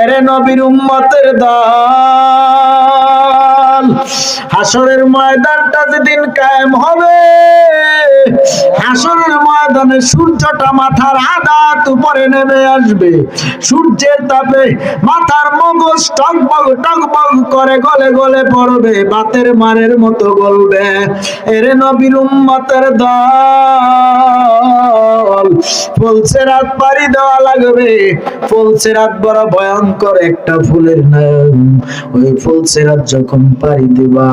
এরে নবীর উম্মতের দল, হাসরের ময়দানটা যেদিন কায়েম হবে, হাসরের ময়দানে সূর্যটা মাথার আদাত উপরে নেমে আসবে। সূর্যের তাপে মাথার মগজ টকবগ টকবগ করে গলে গলে পড়বে, বাতের মারের মতো গলবে। এরে নবীর উম্মতের দল, ফুলসিরাত পাড়ি দেওয়া লাগবে। ফুলসিরাত বড় ভয়ঙ্কর একটা ফুলের নাম। ওই ফুলসিরাত যখন পাড়ি দিবা,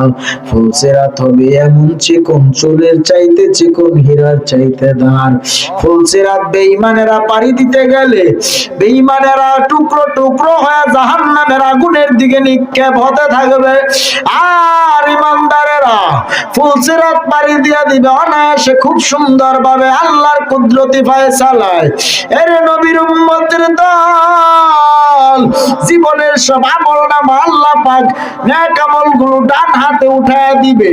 ফুলসিরাত হবে এমন চিকন, চুলের চাইতে চিকন, হীরার চাইতে ধার। ফুলসিরাত বেঈমানেরা পাড়ি দিতে গেলে বেঈমানেরা টুকরো টুকরো হয়ে জাহান্নামের আগুনের দিকে নিক্ষেপ হতে থাকবে। আর ইমানদারেরা ফুলসিরাত পাড়ি দিয়া দিবে অনায়াসে, খুব সুন্দর ভাবে আল্লাহর কুদরতি ফায়সালায়। এর নবীর উম্মতের দল, জীবনের সব আমল নামা আল্লাহ পাক নেক আমলগুলো ডান হাতে উঠায়া দিবে,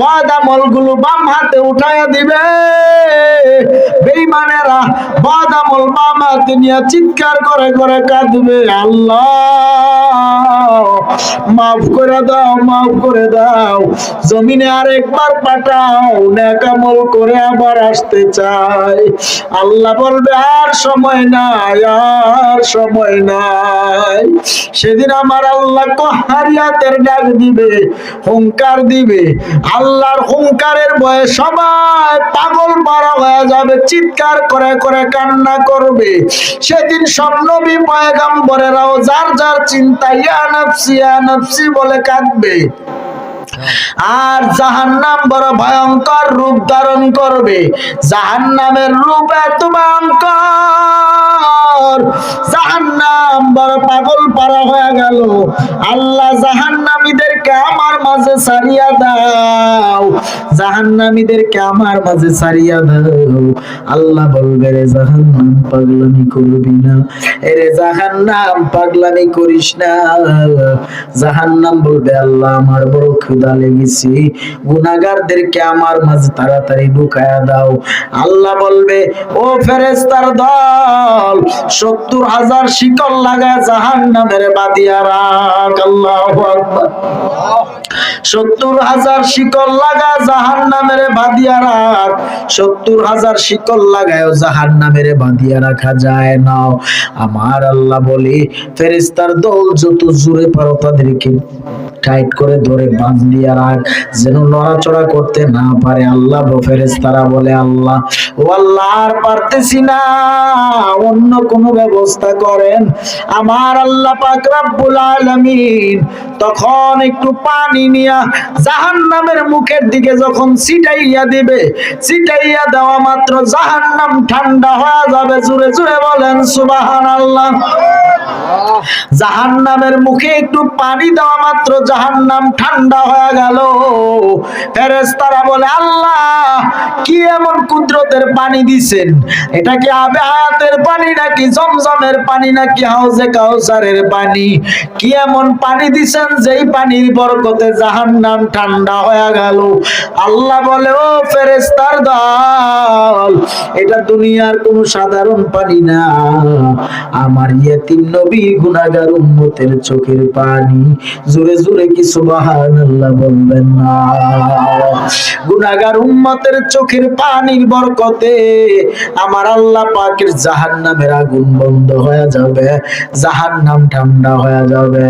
বদ আমলগুলো বাম হাতে উঠায়া দিবে। বেঈমানেরা বদ আমল বাম হাতে নিয়ে চিৎকার করে করে কাঁদবে, আল্লাহ মাফ করে দাও, মাফ করে দাও, জমিনে আরেকবার পাঠাও, নেক আমল করে আবার আসতে চাই। আল্লাহ বলবে আর সময় নাই, আর সময় নাই। সেদিন আমার আল্লাহ কহারিয়াতের ডাক দিবে, হুঙ্কার দিবে। আল্লাহর হুঙ্কারের ভয়ে সবাই পাগল পারা হয়ে যাবে, চিৎকার করে করে কান্না করবে। সেদিন সব নবী পয়গম্বরেরাও যার যার চিন্তা ইয়া নাফসি ইয়া নাফসি বলে কাঁদবে। আর জাহান্নাম বড় ভয়ঙ্কর রূপ ধারণ করবে। জাহান্নামের রূপ এত ভয়ঙ্কর, জাহান্নাম বড় পাগল পারা হয়ে গেল। আল্লাহ জাহান্নামীদেরকে আমার মাঝে ছাড়িয়া দাও, জাহান্নামীদেরকে আমার মাঝে ছাড়িয়া দাও। আল্লাহ বলবে, রে জাহান্নাম পাগলামি করবি না, এরে জাহান্নাম পাগলামি করিস না। জাহান্নাম বলবে, আল্লাহ আমার বড় ক্ষুধা লেগেছে, গুনাহগারদেরকে আমার মাঝে তাড়াতাড়ি ঢুকায়া দাও। আল্লাহ বলবে, ও ফেরেশতার দল, ৭০,০০০ শিকল লাগায় জাহান্নামের বাঁধিয়া রাখ। আল্লাহু আকবার। ৭০,০০০ শিকল লাগায় জাহান্নামের বাঁধিয়া রাখ। ৭০,০০০ শিকল লাগায় জাহান্নামের বাঁধিয়া রাখা যায় না। আমার আল্লাহ বলে, ফেরেশতার দল যত জোরে পারো তাদেরকে টাইট করে ধরে বাঁধ দিয়া রাখ, যেন নড়াচড়া করতে না পারে। আল্লাহ ফেরেশতারা বলে, আল্লাহ ও আল্লাহ আর পারতেছি না, অন্য কোন ব্যবস্থা করেন। আমার আল্লাহ পাক রব্বুল আলামিন তখন একটু পানি নিয়া জাহান্নামের মুখের দিকে যখন ছিটাইয়া দিবে, ছিটাইয়া দেওয়া মাত্র জাহান্নাম ঠান্ডা হয়ে যাবে। জোরে জোরে বলেন সুবহানাল্লাহ। জাহান্নামের মুখে একটু পানি দেওয়া মাত্র জাহান্নাম ঠান্ডা হয়ে গেল। ফেরেশতারা বলে, আল্লাহ কি এমন কুদরতের পানি দিছেন? এটা কি আবে হায়াতের পানি নাকি জমজমের পানি নাকি হাউজে কাউসারের পানি? কি এমন পানি দিছেন যেই পানির বরকতে জাহান্নাম ঠান্ডা হয়ে গেল? আল্লাহ বলে, ও ফেরেশতার দল, এটা দুনিয়ার কোন সাধারণ পানি না, আমার ইয়েতিম নবী গুনাহগার উম্মতের চোখের পানি। জোরে জোরে কি সুবহানাল্লাহ বলবেন না? গুনাহগার উম্মতের চোখের পানির বরকতে আমার আল্লাহ পাকের জাহান্নামের আগুন বন্ধ হয়ে যাবে, জাহান্নাম ঠান্ডা হয়ে যাবে।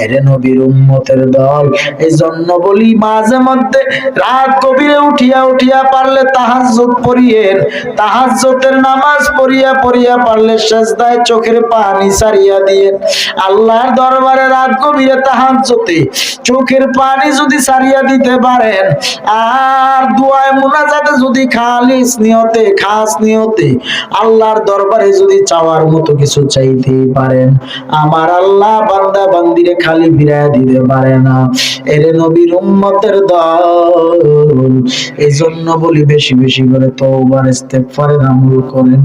এরে নবীর উম্মতের দল, এই জন্য বলি মাঝে মধ্যে রাত গভীরে উঠিয়া উঠিয়া পারলে তাহাজ্জুদ পড়িয়েন, তাহাজ্জুদের নামাজ পড়িয়া পড়িয়া পারলে সিজদায় চোখের পানি ছাড়িয়া দিয়েন। আল্লাহর দরবারে রাত গভীরে তাহাজ্জুদে চোখের পানি যদি ছাড়িয়া দিতে পারেন, আর দুআয়ে মুনাজাতে যদি খালিস নিয়তে, খাস নিয়তে আল্লাহর দরবারে যদি চাওয়ার মতো কিছু চাইতে পারেন, আমার আল্লাহ বান্দা বান্দিরে খালি ফিরাইয়া দিতে পারে না। এরে নবীর উম্মতের দল, এজন্য বলি বেশি বেশি করে তওবার ইস্তেগফারের আমল করেন,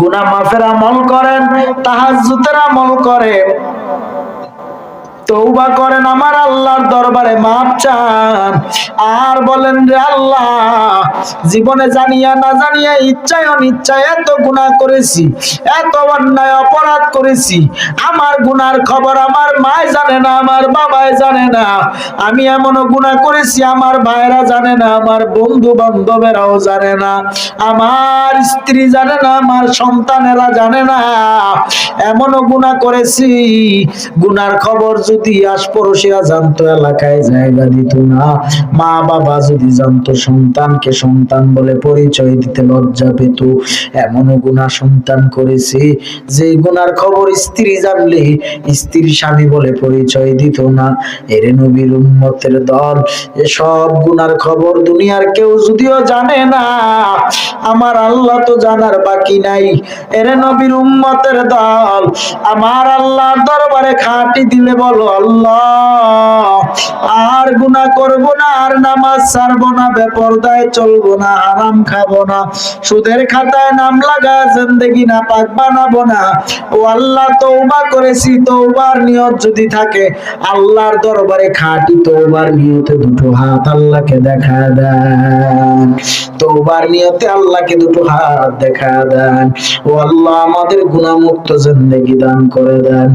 গুনাহ মাফের আমল করেন, তাহাজ্জুদের আমল করেন। তওবা করেন, আমার আল্লাহর দরবারে মাপ চান, আর বলেন রে আল্লাহ, জীবনে জানিয়া না জানিয়া ইচ্ছায় অনিচ্ছায় এত গুনাহ করেছি, এত অন্যায় অপরাধ করেছি, আমার গুনার খবর আমার মায় জানে না, আমার বাবায় জানে না, আমি এমনও গুনাহ করেছি আমার ভাইরা জানে না, আমার বন্ধু বান্ধবেরাও জানে না, আমার স্ত্রী জানে না, আমার সন্তানেরা জানে না, এমনও গুনাহ করেছি, গুনার খবর যদি আশপাশেরা জানতো এলাকায় জায়গা দিত না, মা বাবা যদি জানতো সন্তানকে সন্তান বলে পরিচয় দিতে লজ্জা পেত, এমনও গুনাহ সন্তান করেছে যে গুনার খবর স্ত্রী জানলে স্ত্রী স্বামী বলে পরিচয় দিত না। এরে নবীর উম্মতের দল, এসব গুনার খবর দুনিয়ার কেউ যদিও জানে না, আমার আল্লাহ তো জানার বাকি নাই। এরে নবীর উম্মতের দল, আমার আল্লাহর দরবারে খাঁটি দিলে বলো আল্লাহ, আর গুনাহ করব না, আর নামাজ ছাড়বো না, বেপরদায় চলবো না, হারাম খাবো না, সুদের খাতায় নাম লাগা জিন্দেগি না পাক বানাবো না। ও আল্লাহ, তওবা করেছি, তওবার নিয়ত যদি থাকে আল্লাহর দরবারে খাঁটি তওবার নিয়তে দুটো হাত আল্লাহকে দেখা দেন, তওবার নিয়তে আল্লাহকে দুটো হাত দেখা দেন। ও আল্লাহ, আমাদের গুনাহমুক্ত জিন্দেগি দান করে দেন,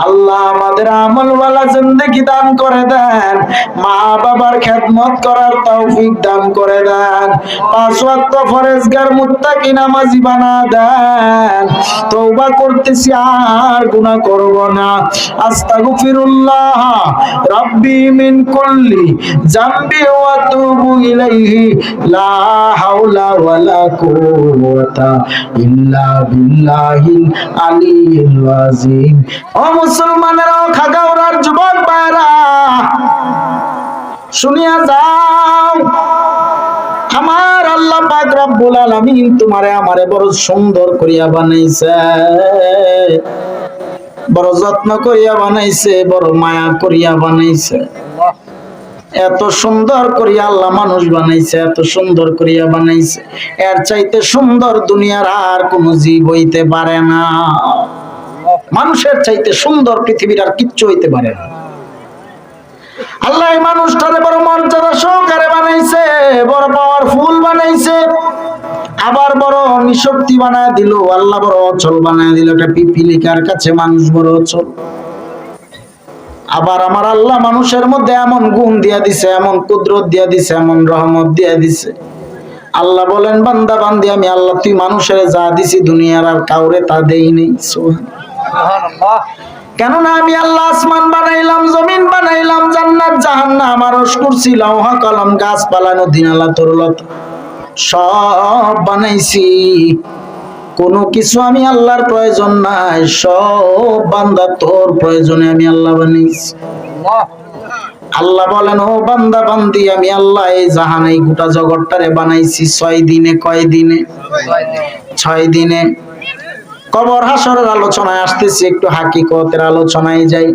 আল্লাহ আমাদের আমলওয়ালা জিন্দেগি দান করে দেন, মা বাবার খেদমত করার তৌফিক দান করে দেন, 5 ওয়াক্ত ফরজগার মুত্তাকি নামাজি বানা দেন। তওবা করতেছি, আর গুনাহ করব না। আস্তাগফিরুল্লাহ রাব্বি মিন কুল্লি যামবি ওয়া আতুবু ইলাইহি, লা হাওলা ওয়ালা কুওয়াতা ইল্লা বিল্লাহিল আলিয়্যিল আযীম। ও মুসলমানেরা, খাগাউড়ার যুবক ভাইরা, শুনিয়া যাও, আমার আল্লাহ পাক রব্বুল আলামিন তোমারে আমারে বড় সুন্দর করিয়া বানাইছে, বড় যত্ন করিয়া বানাইছে, বড় মায়া করিয়া বানাইছে। এত সুন্দর করিয়া আল্লাহ মানুষ বানাইছে, এত সুন্দর করিয়া বানাইছে, এর চাইতে সুন্দর দুনিয়ার আর কোন জীব হইতে পারে না। মানুষের চাইতে সুন্দর পৃথিবীর আর কিচ্ছু হইতে পারে না। আল্লাহ এই মানুষটারে বড় মর্যাদা সহকারে বানাইছে, বড় পাওয়ারফুল বানাইছে, আবার বড় নিশক্তি বানায় দিল। আল্লাহ বড় অচল বানায় দিল, একটা পিপিলিকার কাছে মানুষ বড় অচল। আবার আমার আল্লাহ মানুষের মধ্যে এমন গুণ দিয়া দিছে, এমন কুদরত দিয়া দিছে, এমন রহমত দিয়া দিছে। আল্লাহ বলেন, বান্দা বান্দি, আমি আল্লাহ তুই মানুষের যা দিছি দুনিয়ার আর কাউরে তা দেই নেই। সুবহানাল্লাহ। কেননা আমি আল্লাহ আসমান বানাইলাম, জমিন বানাইলাম, জান্নাত জাহান্নাম, আরশ কুরসি লৌহ কলম গাছপালা নদী নালা তরুলতা সব বানাইছি। কোনো কিছু আমি আল্লাহর প্রয়োজন নাই, সব বান্দা তোর প্রয়োজনে আমি আল্লাহ বানাইছি। আল্লাহ বলেন, ও বান্দা বান্দি, আমি আল্লাহ এই জাহান এই গোটা জগৎটারে বানাইছি 6 দিনে। কয় দিনে? 6 দিনে। কবর হাসরের আলোচনায় আসতেছি, একটু হাকিকতের আলোচনায় যাই।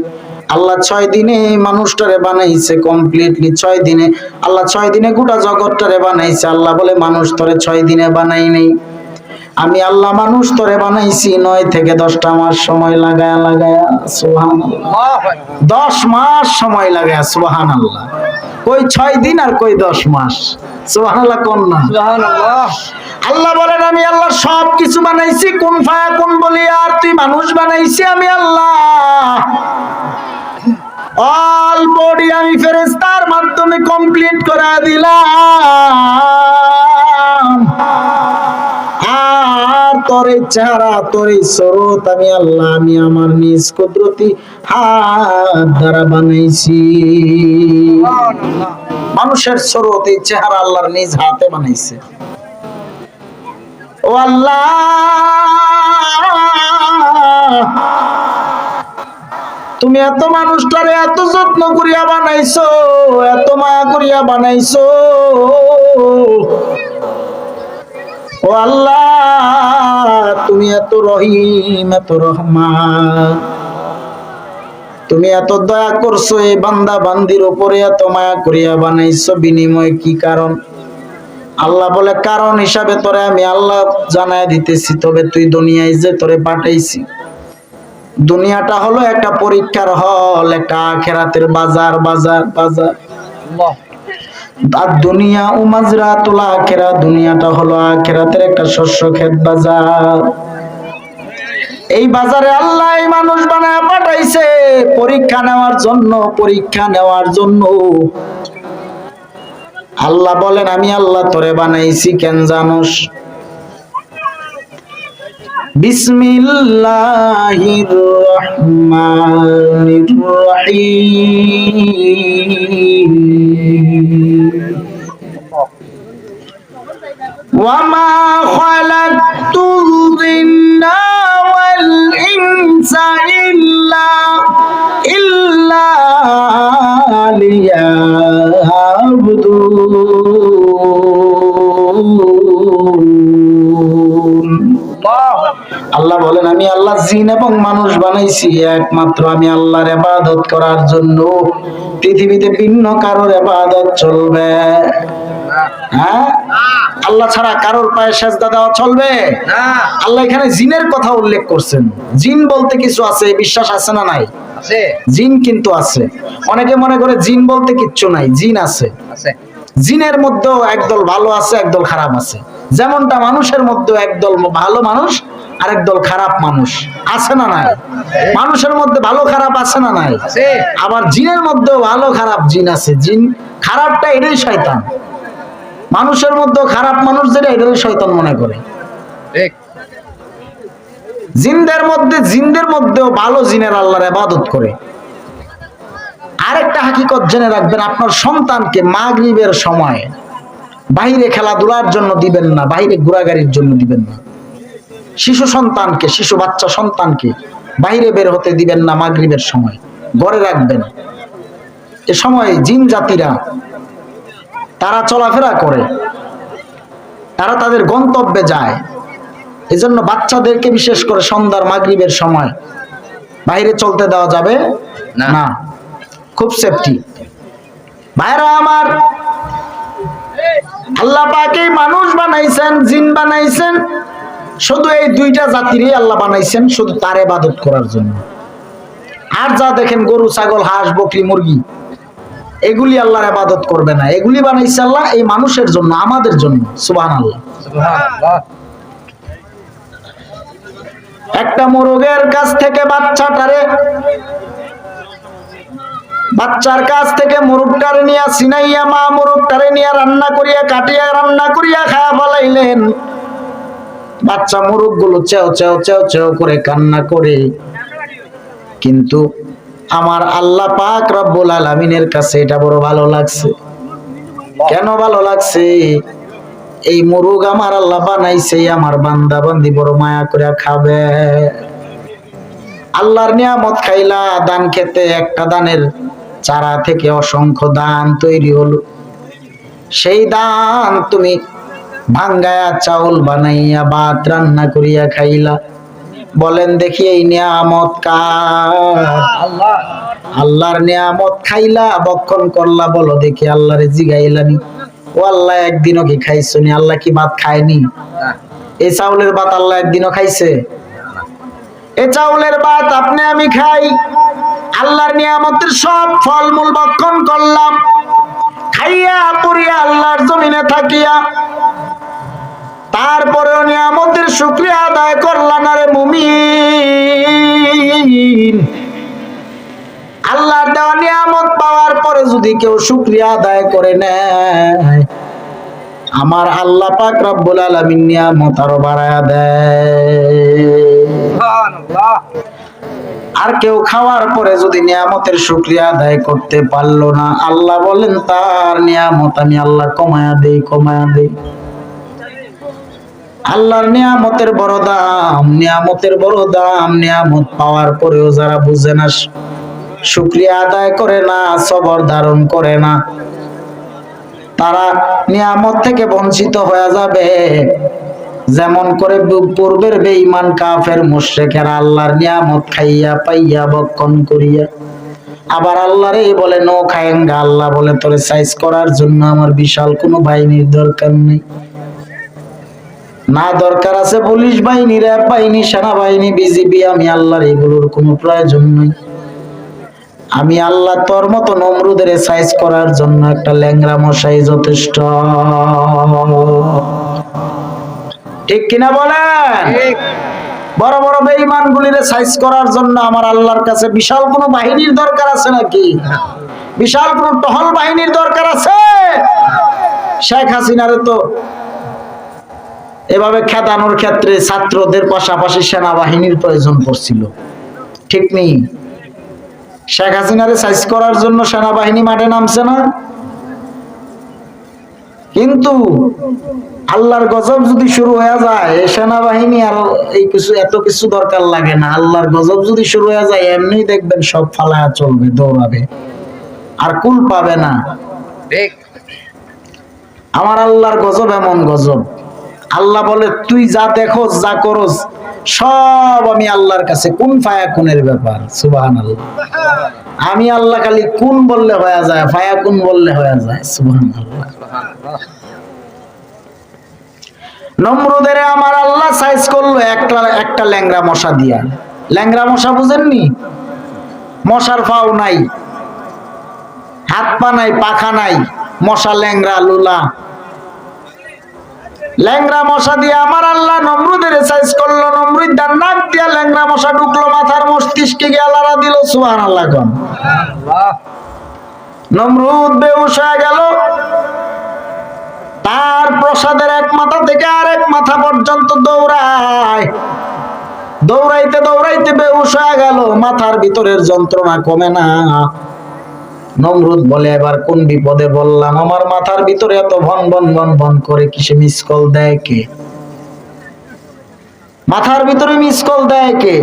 আল্লাহ 6 দিনে মানুষটারে বানাইছে কমপ্লিটলি। 6 দিনে আল্লাহ 6 দিনে গোটা জগৎটারে বানাইছে। আল্লাহ বলে, মানুষ তোরে 6 দিনে বানাই নেই, আমি আল্লাহ মানুষ তোরে বানাইছি 9 থেকে 10টা মাস সময় লাগায়া লাগায়া। সুবহানাল্লাহ। 10 মাস সময় লাগায়া। সুবহানাল্লাহ। কই 6 দিন আর কই 10 মাস? সুবহানাল্লাহ কোন না? সুবহানাল্লাহ। আল্লাহ বলেন, আমি আল্লাহ সব কিছু বানাইছি কুন ফায়াকুন বলি, আর তুই মানুষ বানাইছি আমি আল্লাহ। অল বডি আমি ফেরেশতার মাধ্যমে কমপ্লিট করে দিলাম, আর তোর চেহারা তোর সুরত আমি আল্লাহ, আমি আমার নিজ কুদরতি হাত দ্বারা বানাইছি। মানুষের সুরত এই চেহারা আল্লাহর নিজ হাতে বানাইছে। ও আল্লাহ, তুমি এত মানুষটারে এত যত্ন করিয়া বানাইছো, এত মায়া করিয়া বানাইছো। ও আল্লাহ, তুমি এত রহিম, এত রহমান, তুমি এত দয়া করছো এই বান্দা বান্দির উপরে, এত মায়া করিয়া বানাইছো। বিনিময়ে কি কারণ? আল্লাহ বলে, কারণ হিসাবে তোরে আমি আল্লাহ জানায় দিতেছি, তবে তুই দুনিয়ায় যে তোরে পাঠাইছি দুনিয়াটা হলো একটা পরীক্ষার হল, একটা আখিরাতের বাজার বাজার বাজার। আর দুনিয়া ও মাজরাতুল আখিরা, দুনিয়াটা হলো আখিরাতের একটা শস্য ক্ষেত বাজার। এই বাজারে আল্লাহ এই মানুষ বানায় পাঠাইছে পরীক্ষা নেওয়ার জন্য, পরীক্ষা নেওয়ার জন্য। আল্লাহ বলেন আমি আল্লাহ তোরে বানাইছি কেন জানোস? বিসমিল্লাহির রহমানির রহিম। ওয়ামা খালাকতুল জিন্না ওয়াল ইনসা ইল্লা লিয়াবুদুন। আল্লাহ বলেন আমি আল্লাহ জিন এবং মানুষ বানাইছি একমাত্র আমি আল্লাহর ইবাদত করার জন্য। পৃথিবীতে ভিন্ন কারোর ইবাদত চলবে হ্যাঁ? আল্লাহ ছাড়া কারোর পায়ে সেজদা দেওয়া চলবে না। আল্লাহ এখানে জিনের কথা উল্লেখ করছেন। জিন বলতে কিছু আছে, বিশ্বাস আছে না নাই? আছে। জিন কিন্তু আছে। অনেকে মনে করে জিন বলতে কিচ্ছু নাই, জিন আছে। জিনের মধ্যেও একদল ভালো আছে, একদল খারাপ আছে। যেমনটা মানুষের মধ্যেও একদল ভালো মানুষ আর একদল খারাপ মানুষ আছে না নাই? মানুষের মধ্যে ভালো খারাপ আছে না নাই? আবার জিনের মধ্যেও ভালো খারাপ জিন আছে। জিন খারাপটা এটাই শয়তান। মানুষের মধ্যেও খারাপ মানুষ যেটা এটাই শয়তান মনে করে। জিনদের মধ্যেও ভালো জিনের আল্লাহর ইবাদত করে। আরেকটা হাকিকত জেনে রাখবেন, আপনার সন্তানকে মাগরিবের সময় বাইরে খেলাধুলার জন্য দিবেন না, বাইরে ঘোরাঘুরির জন্য দিবেন না। শিশু সন্তানকে, শিশু বাচ্চা সন্তানকে বাইরে বের হতে দিবেন না মাগরিবের সময়, ঘরে রাখবেন। এ সময় জিন জাতিরা তারা চলাফেরা করে, তারা তাদের গন্তব্যে যায়। এজন্য বাচ্চাদেরকে বিশেষ করে সন্ধ্যার মাগরিবের সময় বাইরে চলতে দেওয়া যাবে না। খুব সেফটি। ভাইরা আমার, আল্লাহ পাক এই মানুষ বানাইছেন, জিন বানাইছেন, শুধু এই দুইটা জাতিরই আল্লাহ বানাইছেন শুধু তার ইবাদত করার জন্য। আর যা দেখেন গরু, ছাগল, হাঁস, বকরি, মুরগি, এগুলি আল্লাহর ইবাদত করবে না। এগুলি বানাইছে আল্লাহ এই মানুষের জন্য, আমাদের জন্য। সুবহানাল্লাহ। একটা মোরগের কাছ থেকে বাচ্চার কাছ থেকে মোরগটারে নিয়ে সিনাইয়া মা মোরগটারে নিয়ে রান্না করিয়া কাটিয়া রান্না করিয়া খায়া ফলাইলেন। বাচ্চা মোরগ গুলো চেও চেও চেও চেও করে কান্না করে, কিন্তু আমার আল্লাহ পাক রব্বুল আলামিনের কাছে এটা বড় ভালো লাগছে। কেন ভালো লাগছে? এই মোরগ আমার আল্লাহ বানাইছে, আমার বান্দা বান্দি বড় মায়া করে খাবে। আল্লাহর নিয়ামত খাইলা, দান খেতে একটা দানের চারা থেকে অসংখ্য দান তৈরি হলো। সেই দান তুমি ভাঙ্গায়া চাউল বানাইয়া ভাত রান্না করিয়া খাইলা। বলেন দেখি এই নিয়ামত কার? আল্লাহর নিয়ামত খাইলা, বক্ষণ করলা, বলো দেখি আল্লাহরে জিগাইলানি ও আল্লাহ একদিনও কি খাইছো নি? আল্লাহ কি ভাত খায়নি? এই চাউলের ভাত আল্লাহ একদিনও খাইছে? এই চাউলের ভাত আপনি আমি খাই, আল্লাহর নিয়ামতের সব ফলমূল ভক্ষণ করলাম, খাইয়া পড়িয়া আল্লাহর জমিনে থাকিয়া, তারপরেও নিয়ামতের শুকরিয়া আদায় করলাম না রে মুমিন। আল্লাহর দেওয়া নিয়ামত পাওয়ার পরে যদি কেউ শুকরিয়া আদায় করে নেয়, আমার আল্লাহ পাক রব্বুল আলামিন নিয়ামত আরো বাড়ায়া দেয়। সুবহানাল্লাহ। আর কেউ খাওয়ার পরে যদি নিয়ামতের শুকরিয়া আদায় করতে পারলো না, আল্লাহ বলেন তার নিয়ামত আমি আল্লাহ কমায়া দেই, কমায়া দেই। আল্লাহর নিয়ামতের বড় দাম, নিয়ামতের বড় দাম। নিয়ামত পাওয়ার পরেও যারা বুঝে না, শুকরিয়া আদায় করে না, সবর ধারণ করে না, তারা নিয়ামত থেকে বঞ্চিত হয়ে যাবে। যেমন করে পূর্বের বেঈমান কাফের মুশরিকেরা আল্লাহর নিয়ামত খাইয়া পাইয়া ভক্ষণ করিয়া আবার আল্লাহরে বলে নো খায়েঙ্গা। আল্লাহ বলে তোরে সাইজ করার জন্য আমার বিশাল কোনো বাহিনীর দরকার নেই। না দরকার আছে পুলিশ বাহিনী, র্যাব বাহিনী, সেনাবাহিনী, বিজিবি। আমি আল্লাহর এগুলোর কোনো প্রয়োজন নেই। আমি আল্লাহ তোর মতো নমরুদের সাইজ করার জন্য একটা ল্যাংড়া মশাই যথেষ্ট। ঠিক কিনা বলেন? বড় বড় বেঈমান গুলিরে সাইজ করার জন্য আমার আল্লাহর কাছে বিশাল কোনো বাহিনীর দরকার আছে নাকি? বিশাল কোনো টহল বাহিনীর দরকার আছে? শেখ হাসিনারে তো এভাবে খেদানোর ক্ষেত্রে ছাত্রদের পাশাপাশি সেনাবাহিনীর প্রয়োজন পড়ছিল, ঠিক নেই? শেখ হাসিনারে সাইজ করার জন্য সেনাবাহিনী মাঠে নামছে না? কিন্তু আল্লাহর গজব যদি শুরু হয়ে যায়, সেনাবাহিনী আর এই কিছু এত কিছু দরকার লাগে না। আল্লাহর গজব যদি শুরু হয়ে যায়, এমনি দেখবেন সব ফালায়া চলবে, দৌড়াবে, আর কুল পাবে না। আমার আল্লাহর গজব এমন গজব, আল্লাহ বলে তুই যা দেখো যা করস সব আমি আল্লাহর কাছে কুন ফায়াকুনের ব্যাপার। সুবহানাল্লাহ। আমি আল্লাহ খালি কুন বললে হয়ে যায়, ফায়াকুন বললে হয়ে যায়। সুবহানাল্লাহ। নমরুদের আমার আল্লাহ সাইজ করলো একটা ল্যাংড়া মশা দিয়া। ল্যাংড়া মশা বুঝেননি? মশার পাও নাই, হাত পা নাই, পাখা নাই, মশা ল্যাংড়া লুলা। ল্যাংড়া মশা দিয়ে আমার আল্লাহ নমরুদের সাইজ করলো। নমরুদ তার নাক দিয়া ল্যাংড়া মশা ঢুকলো, মাথার মস্তিষ্কে গিয়ে লাড়া দিল। সুবহানাল্লাহ। নমরুদ বেহুশ হয়ে গেল। তার প্রসাদের এক মাথা থেকে আরেক মাথা পর্যন্ত দৌড়ায়, দৌড়াইতে দৌড়াইতে বেহুশ হয়ে গেল। মাথার ভিতরের যন্ত্রণা কমে না। নমরুদ বলে এবার কোন বিপদে বললাম, আমার মাথার ভিতরে এত ভন ভন ভন ভন করে কিসে মিস কল দেয় কে? মাথার ভিতরে মিস কল দেয় কে?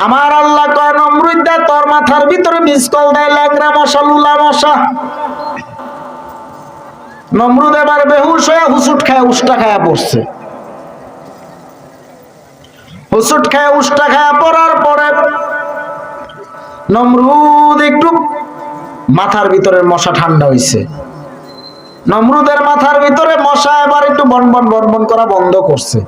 আমার আল্লাহ কয় নমরুদ দা তোর মাথার ভিতরে মিস কল দেয় ল্যাংড়া মশা, লুলা মশা। নমরুদ এবার বেহুশ হয়ে হুসুট খায় উষ্টা খায়া পড়ছে। হুসুট খায় উষ্টা খায়া পড়ার পরে নমরুদ একটু মাথার ভিতরে মশা ঠান্ডা হইছে। নমরুদের মাথার ভিতরে মশা এবার একটু বনবন বনবন করা বন্ধ করছে।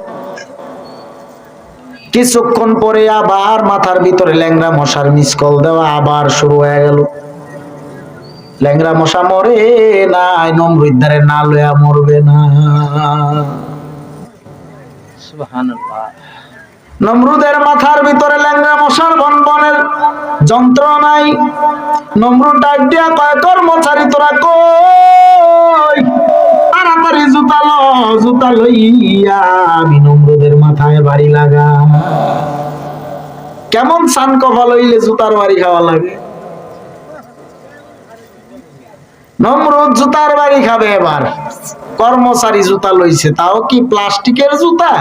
কিছুক্ষণ পরে আবার মাথার ভিতরে ল্যাংড়া মশার মিস কল দেওয়া আবার শুরু হয়ে গেল। ল্যাংড়া মশা মরে নাই, নমরুদ্দারে না লয়া মরবে না। সুবহানাল্লাহ। নমরুদের মাথার ভিতরে ল্যাংড়া মশার বনবনের যন্ত্রণায় নমরুদ ডাক দিয়া কয় কর্মচারী তোরা কই, তাড়াতাড়ি জুতা লইয়া আমি নমরুদের মাথায় বাড়ি লাগা। কেমন সান কফা লইলে জুতার বাড়ি খাওয়া লাগে? নমরুদ জুতার বাড়ি খাবে এবার। কর্মচারী জুতা লইছে, তাও কি প্লাস্টিকের জুতা,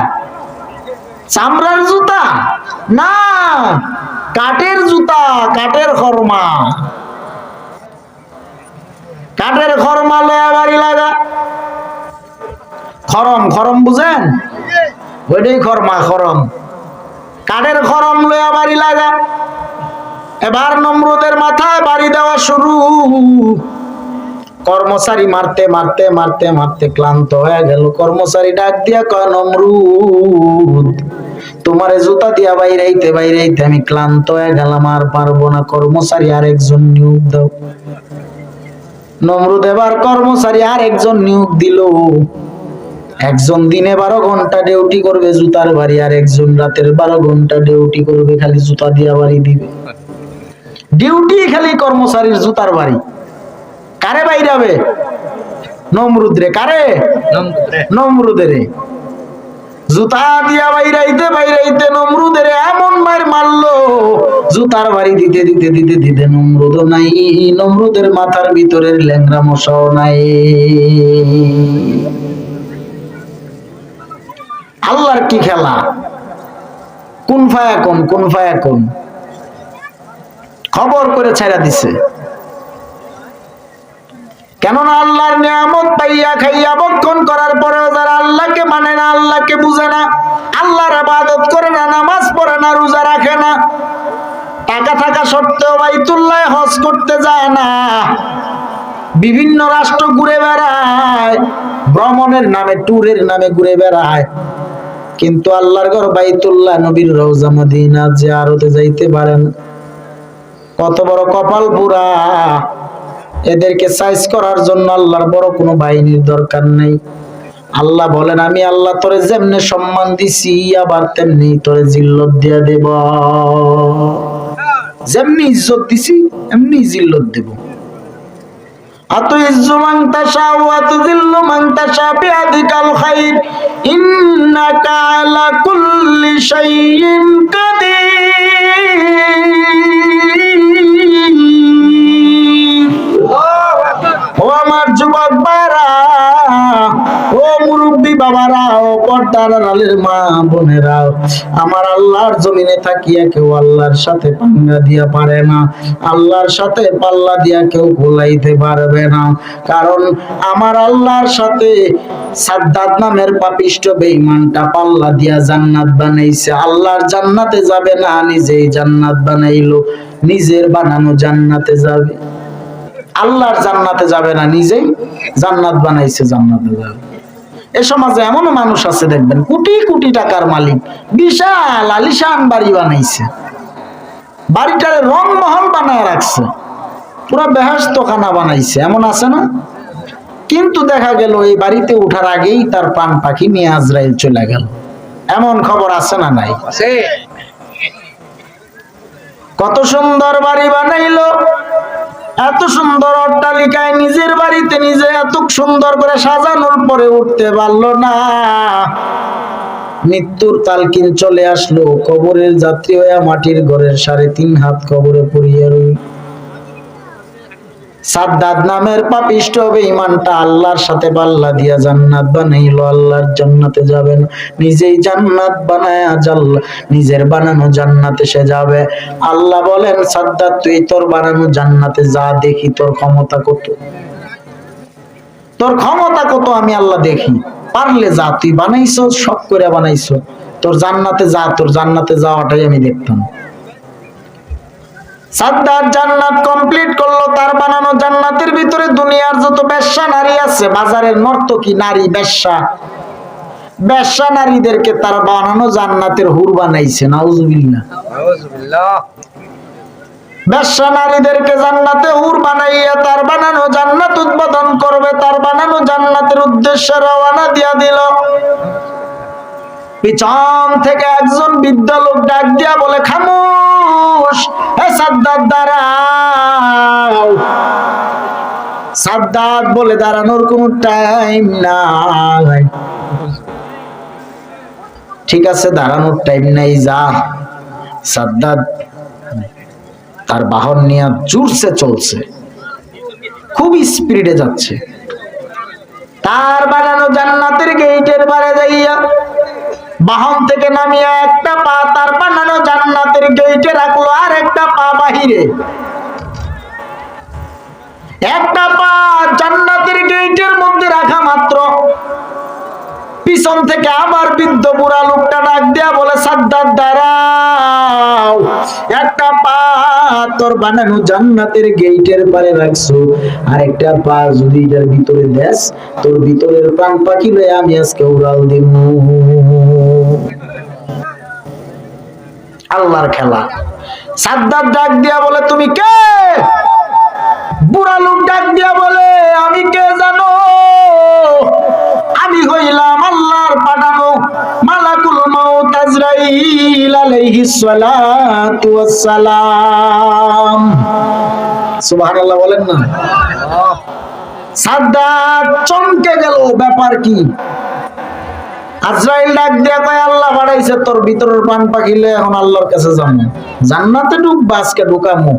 চামড়ার জুতা না, কাঠের জুতা, কাঠের খরমা। কাঠের খরমা লয়া বাড়ি লাগা। খরম, খরম বুঝেন? ওইটাই খরমা, খরম। কাঠের খরম লয়া বাড়ি লাগা। এবার নমরুদের মাথায় বাড়ি দেওয়া শুরু। কর্মচারী মারতে মারতে মারতে মারতে ক্লান্ত হয়ে গেল। কর্মচারী ডাক দিয়া কয় নমরুদ তোমারে জুতা দিয়া বাইরাইতে বাইরাইতে আমি ক্লান্ত হয়ে গেলাম, আর পারবো না, কর্মচারী আরেকজন নিয়োগ দাও। নমরুদ এবার কর্মচারী আরেকজন নিয়োগ দিল। একজন দিনে 12 ঘন্টা ডিউটি করবে জুতার বাড়ি, আর একজন রাতের 12 ঘন্টা ডিউটি করবে খালি জুতা দিয়া বাড়ি দিবে। ডিউটি খালি কর্মচারীর জুতার বাড়ি। কারে বাইরাবে? নমরুদ রে। কারে? নমরুদের। জুতা দিয়া বাইরাইতে বাইরাইতে নমরুদের এমন মার মারলো, জুতার বাড়ি দিতে দিতে দিতে দিতে নমরুদও নাই, নমরুদের মাথার ভিতরের ল্যাংড়া মশাও নাই। আল্লাহর কি খেলা! কোন ফায়াকুন, কোন ফায়াকুন খবর করে ছাইড়া দিছে। কেননা আল্লাহর নিয়ামত পাইয়া খাইয়া বক্ষণ করার পরেও যারা আল্লাহকে মানে না, আল্লাহকে বুঝে না, আল্লাহর ইবাদত করে না, নামাজ পড়ে না, রোজা রাখে না, টাকা থাকা সত্ত্বেও বাইতুল্লাহ হজ করতে যায় না, বিভিন্ন রাষ্ট্র ঘুরে বেড়ায়, ভ্রমণের নামে, ট্যুরের নামে ঘুরে বেড়ায়, কিন্তু আল্লাহর ঘর বাইতুল্লাহ, নবীর রওজা মদিনা জিয়ারতে যাইতে পারে না। কত বড় কপাল পুরা! এদেরকে সাইজ করার জন্য আল্লাহর বড় কোনো বাহিনীর দরকার নেই। আল্লাহ বলেন, আমি আল্লাহ তোরে যেমনে সম্মান দিছি আবার তেমনি তোরে জিল্লত দিয়া দেব। যেমনি ইজ্জত দিছি এমনি জিল্লত দেব। আতুইজ্জু মান তাশা ওয়া তুযিল্লু মান তাশা বিয়াদিকাল খায়র ইন্নাকা আলা কুল্লি শাইইন কাদির। ও আমার যুবক ভাইরা, ও মুরব্বী বাবারা, ও পর্দার আড়ালের মা বোনেরা, আমার আল্লাহর জমিনে থাকিয়া কেউ আল্লাহর সাথে পাঙ্গা দিয়া পারে না, আল্লাহর সাথে পাল্লা দিয়া কেউ গোলাইতে পারবে না। কারণ আমার আল্লাহর সাথে সাদ্দাত নামের পাপিষ্ঠ বেঈমানটা পাল্লা দিয়া জান্নাত বানাইছে। আল্লাহর জান্নাতে যাবে না, নিজেই জান্নাত বানাইলো, নিজের বানানো জান্নাতে যাবে। আল্লাহর জান্নাতে যাবে না, নিজেই জান্নাত বানাইছে, জান্নাতে যাবে। এ সমাজে এমন মানুষ আছে দেখবেন, কোটি কোটি টাকার মালিক, বিশাল আলিশান বাড়ি বানাইছে, বাড়িটারে রং মহল বানায় রাখছে, পুরা বেহেশতখানা বানাইছে, এমন আছে না? কিন্তু দেখা গেল এই বাড়িতে উঠার আগেই তার প্রাণ পাখি নিয়ে আজরাইল চলে গেল। এমন খবর আছে না নাই? কত সুন্দর বাড়ি বানাইলো, এত সুন্দর অট্টালিকায়, নিজের বাড়িতে নিজে এত সুন্দর করে সাজানোর পরে উঠতে পারলো না। মৃত্যুর তালকিন চলে আসলো, কবরের যাত্রী হয়ে মাটির ঘরের 3.5 হাত কবরে পড়িয়া রইল। সাদ্দাত নামের পাপিষ্ঠ বেঈমানটা আল্লাহর সাথে পাল্লা দিয়া জান্নাত বানাইলো, আল্লাহর জান্নাতে যাবে না, নিজেই জান্নাত বানায়া নিজের বানানো জান্নাতে সে যাবে। আল্লাহ বলেন, সাদ্দাত তুই তোর বানানো জান্নাতে যা, দেখি তোর ক্ষমতা কত, তোর ক্ষমতা কত আমি আল্লাহ দেখি। পারলে যা, তুই বানাইছো, শখ করে বানাইছো, তোর জান্নাতে যা, তোর জান্নাতে যাওয়াটাই আমি দেখতাম। সাদ্দাত জান্নাত কমপ্লিট করলো, তার বানানো জান্নাতের ভিতরে দুনিয়ার যত বেশ্যা নারী আছে, বাজারের নর্তকী নারী, বেশ্যা নারীদেরকে তার বানানো জান্নাতের হুর বানাইছে। নাউজুবিল্লাহ। বেশ্যা নারীদেরকে জান্নাতে হুর বানাইয়া তার বানানো জান্নাত উদ্বোধন করবে, তার বানানো জান্নাতের উদ্দেশ্যে রওনা দিয়া দিল। পিছন থেকে একজন বৃদ্ধ লোক ডাক দিয়া বলে, খামোশ, হে সাদ্দাত দাঁড়াও। সাদ্দাত বলে, দাঁড়ানোর কোনো টাইম নাই। ঠিক আছে, দাঁড়ানোর টাইম নাই, যা। সাদ্দাত তার বাহন নিয়ে জোরসে চলছে, খুব স্পিডে যাচ্ছে। তার বানানো জান্নাতের গেটের বারে যাইয়া বাহন থেকে নামিয়া একটা পা তার বানানো জান্নাতের গেটে রাখলো, আর একটা পা বাহিরে। একটা পা জান্নাতের গেটের মধ্যে রাখা মাত্র পিছন থেকে আবার বৃদ্ধ বুড়া লোকটা ডাক দিয়া বলে, সাদ্দাত দাঁড়াও, একটা পা তোর বানানো জান্নাতের গেটের পারে রাখছো, আর একটা পা যদি এটার ভিতরে দেস, তোর ভিতরের প্রাণ পাখি লয়ে আমি আজকে উড়াল দিব। আল্লাহর খেলা। সাদ্দাত ডাক দিয়া বলে, তুমি কে? বুড়া লোক ডাক দিয়া বলে, আমি কে জানো? আমি হইলাম আল্লাহর পাঠানো মালাকুল মাউত আজরাইল আলাইহিস সালাতু ওয়াস সালাম। সুবহানাল্লাহ বলেন না। সাদ্দাত চমকে গেল, ব্যাপার কি? আজরাইল ডাক দিয়া কয়, আল্লাহ বাড়াইছে তোর ভিতরের প্রাণ পাখিলে, এখন আল্লাহর কাছে যাবো, জান্নাতে ঢুকবা, আজকে ঢুকামু।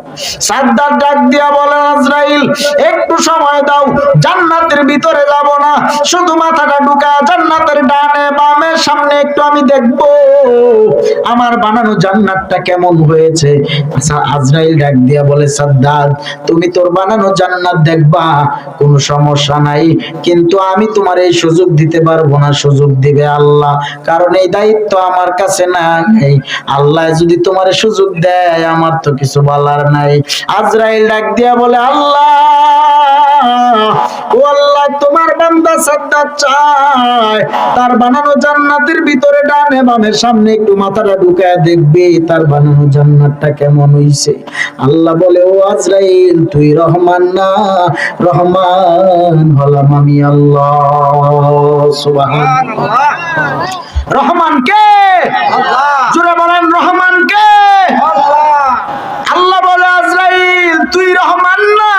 সাদ্দাত ডাক দিয়া বলে, আজরাইল একটু সময় দাও, জান্নাতের ভিতরে যাব না, শুধু মাথাটা ঢুকা জান্নাতের ডানে বামে সামনে একটু আমি দেখবো আমার বানানো জান্নাতটা কেমন হয়েছে। আচ্ছা, আজরাইল ডাক দিয়া বলে, সাদ্দাত তুমি তোর বানানো জান্নাত দেখবা, কোনো সমস্যা নাই, কিন্তু আমি তোমার এই সুযোগ দিতে পারবো না, সুযোগ দিবে আল্লাহ, কারণ এই দায়িত্ব আমার কাছে নাই। আল্লাহ যদি তোমার সুযোগ দেয়, আমার তো কিছু বলার নাই। আজরাইল ডাক দিয়া বলে, আল্লাহ ও আল্লাহ, তোমার বান্দা সাদ্দাত চায় তার বানানো জান্নাতের ভিতরে ডানে বামে সামনে একটু মাথাটা ঢুকায় দেখবে তার বানানো জান্নাতটা কেমন হইছে। আল্লাহ বলে, ও আজরাইল, তুই রহমান না, রহমান হলাম আমি আল্লাহ। সুবহানাল্লাহ। রহমান কে? আল্লাহ। জোরে বলেন, রহমান কে? আল্লাহ। আল্লাহ বলে, আজরাইল, তুই রহমান না,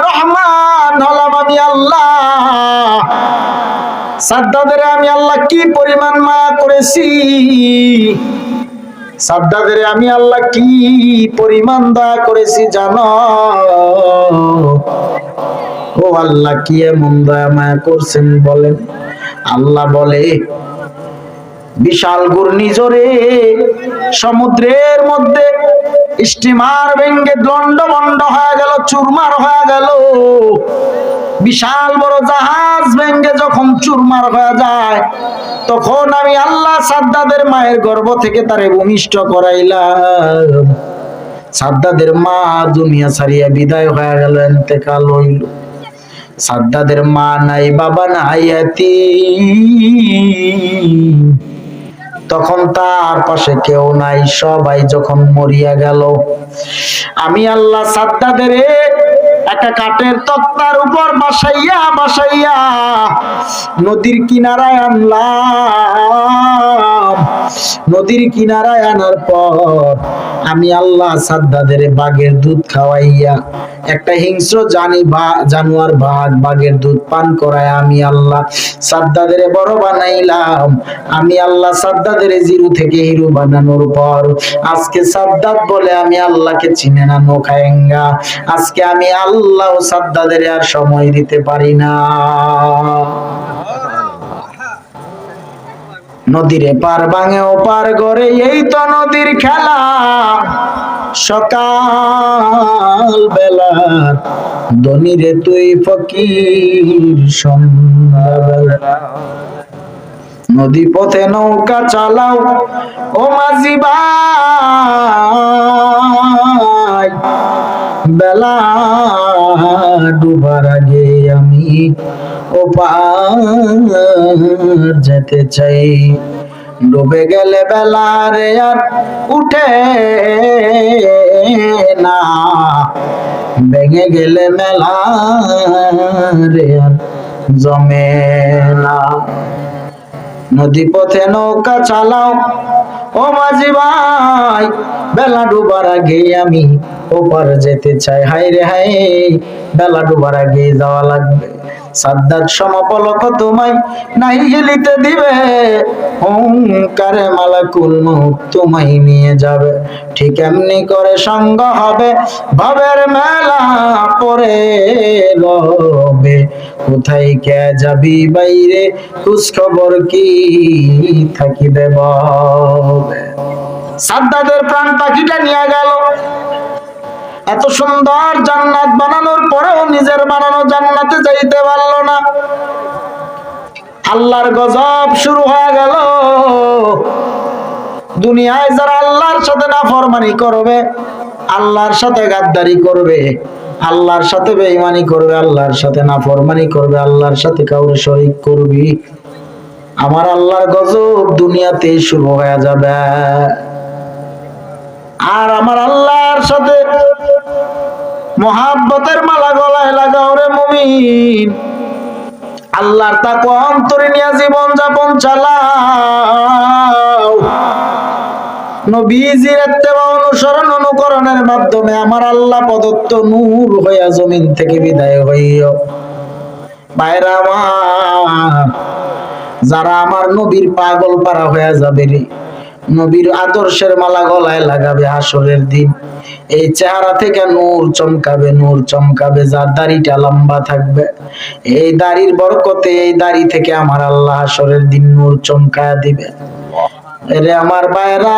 রহমান হলাম আমি আল্লাহ। সাদ্দাদের আমি আল্লাহ কি পরিমাণ মায়া করেছি, সাদ্দাদের আমি আল্লাহ কি পরিমাণ দয়া করেছি জানো? ও আল্লাহ, কি এমন দয়া মায়া করছেন বলেন? আল্লাহ বলে, বিশাল ঘূর্ণিঝড়ে সমুদ্রের মধ্যে স্টিমার ভেঙ্গে লন্ডভন্ড হয়ে গেল, চুরমার হয়ে গেল। বিশাল বড় জাহাজ ভেঙ্গে যখন চুরমার হয়ে যায়, তখন আমি আল্লাহ সাদ্দাদের মায়ের গর্ভ থেকে তারে ভূমিষ্ঠ করাইলাম। সাদ্দাদের মা দুনিয়া ছাড়িয়া বিদায় হয়ে গেল, ইন্তেকাল হইল। সাদ্দাদের মা নাই, বাবা নাই, এতিম। তখন তার পাশে কেউ নাই, সবাই যখন মরিয়া গেল, আমি আল্লাহ সাদ্দাদের একটা কাঠের তক্তার উপর বাসাইয়া বাসাইয়া নদীর কিনারায় আনলাম। নদীর কিনারায় আনার পর আমি আল্লাহ সাদ্দাদের বাঘের দুধ খাওয়াইয়া, একটা হিংস্র জানোয়ার বাঘের দুধ পান করায় আমি আল্লাহ সাদ্দাদের বড় বানাইলাম। আমি আল্লাহ সাদ্দাদের জিরো থেকে হিরো বানানোর পর আজকে সাদ্দাত বলে আমি আল্লাহকে চিনে না, নো খায়েঙ্গা। আজকে আমি আল্লাহ সাদ্দাদের আর সময় দিতে পারি না। নদীরে পার ভাঙে ও পার গড়ে, এই তো নদীর খেলা। সকাল বেলা ধনীরে তুই ফকির, সন্ধ্যাবেলা নদী পথে নৌকা চালাও ও মাঝি ভাই। বেলা ডুবার আগে আমি ও পার যেতে চাই। ডুবে গেলে বেলা রে আর উঠে না, ভেঙে গেলে মেলা রে আর জমে না। নদী পথে নৌকা চালাও ও মাঝি ভাই, বেলা ডুবার আগে আমি ওপার যেতে চাই। হায় রে হায়, বেলা ডুবার আগে যাওয়া লাগবে। সাদ্দাত সমপলক তোমায় নাই গেলিতে দিবে, ওঙ্কারে মালাকুল মউত তোমায় নিয়ে যাবে। ঠিক এমনি করে সঙ্গ হবে ভবের মেলা পরে রবে। কোথায় কে যাবি বাইরে, খোঁজ খবর কি থাকিবে ববে। সাদ্দাদের প্রাণ পাখিটা নিয়ে গেল। এত সুন্দর জান্নাত বানানোর পরেও নিজের বানানো জান্নাতে যাইতে পারল না। আল্লাহর গজব শুরু হয়ে গেল। দুনিয়ায় যারা আল্লাহর সাথে নাফরমানি করবে, আল্লাহর সাথে গাদ্দারি করবে, আল্লাহর সাথে বেঈমানি করবে, আল্লাহর সাথে নাফরমানি করবে, আল্লাহর সাথে কাউরে শরীক করবি, আমার আল্লাহর গজব দুনিয়াতেই শুরু হয়ে যাবে। আর আমার আল্লাহর সাথে মহাব্বতের মালা গলায় লাগাও রে মুমিন। আল্লাহর তাকওয়া অন্তরে নিয়ে জীবন যাপন চালাও। নবীজির ইত্তেবা অনুসরণ অনুকরণের মাধ্যমে আমার আল্লাহ প্রদত্ত নূর হইয়া জমিন থেকে বিদায় হইও। ভাইরা আমার, যারা আমার নবীর পাগল পারা হয়ে যাবে রে, নবীর আদর্শের মালা গলায় লাগাবে হাসরের দিন, এই চেহারা থেকে নূর চমকাবে, নূর চমকাবে। যার দাড়িটা লম্বা থাকবে, এই দাড়ির বরকতে, এই দাড়ি থেকে আমার আল্লাহ হাসরের দিন নূর চমকায়া দিবে। এরে আমার ভাইরা,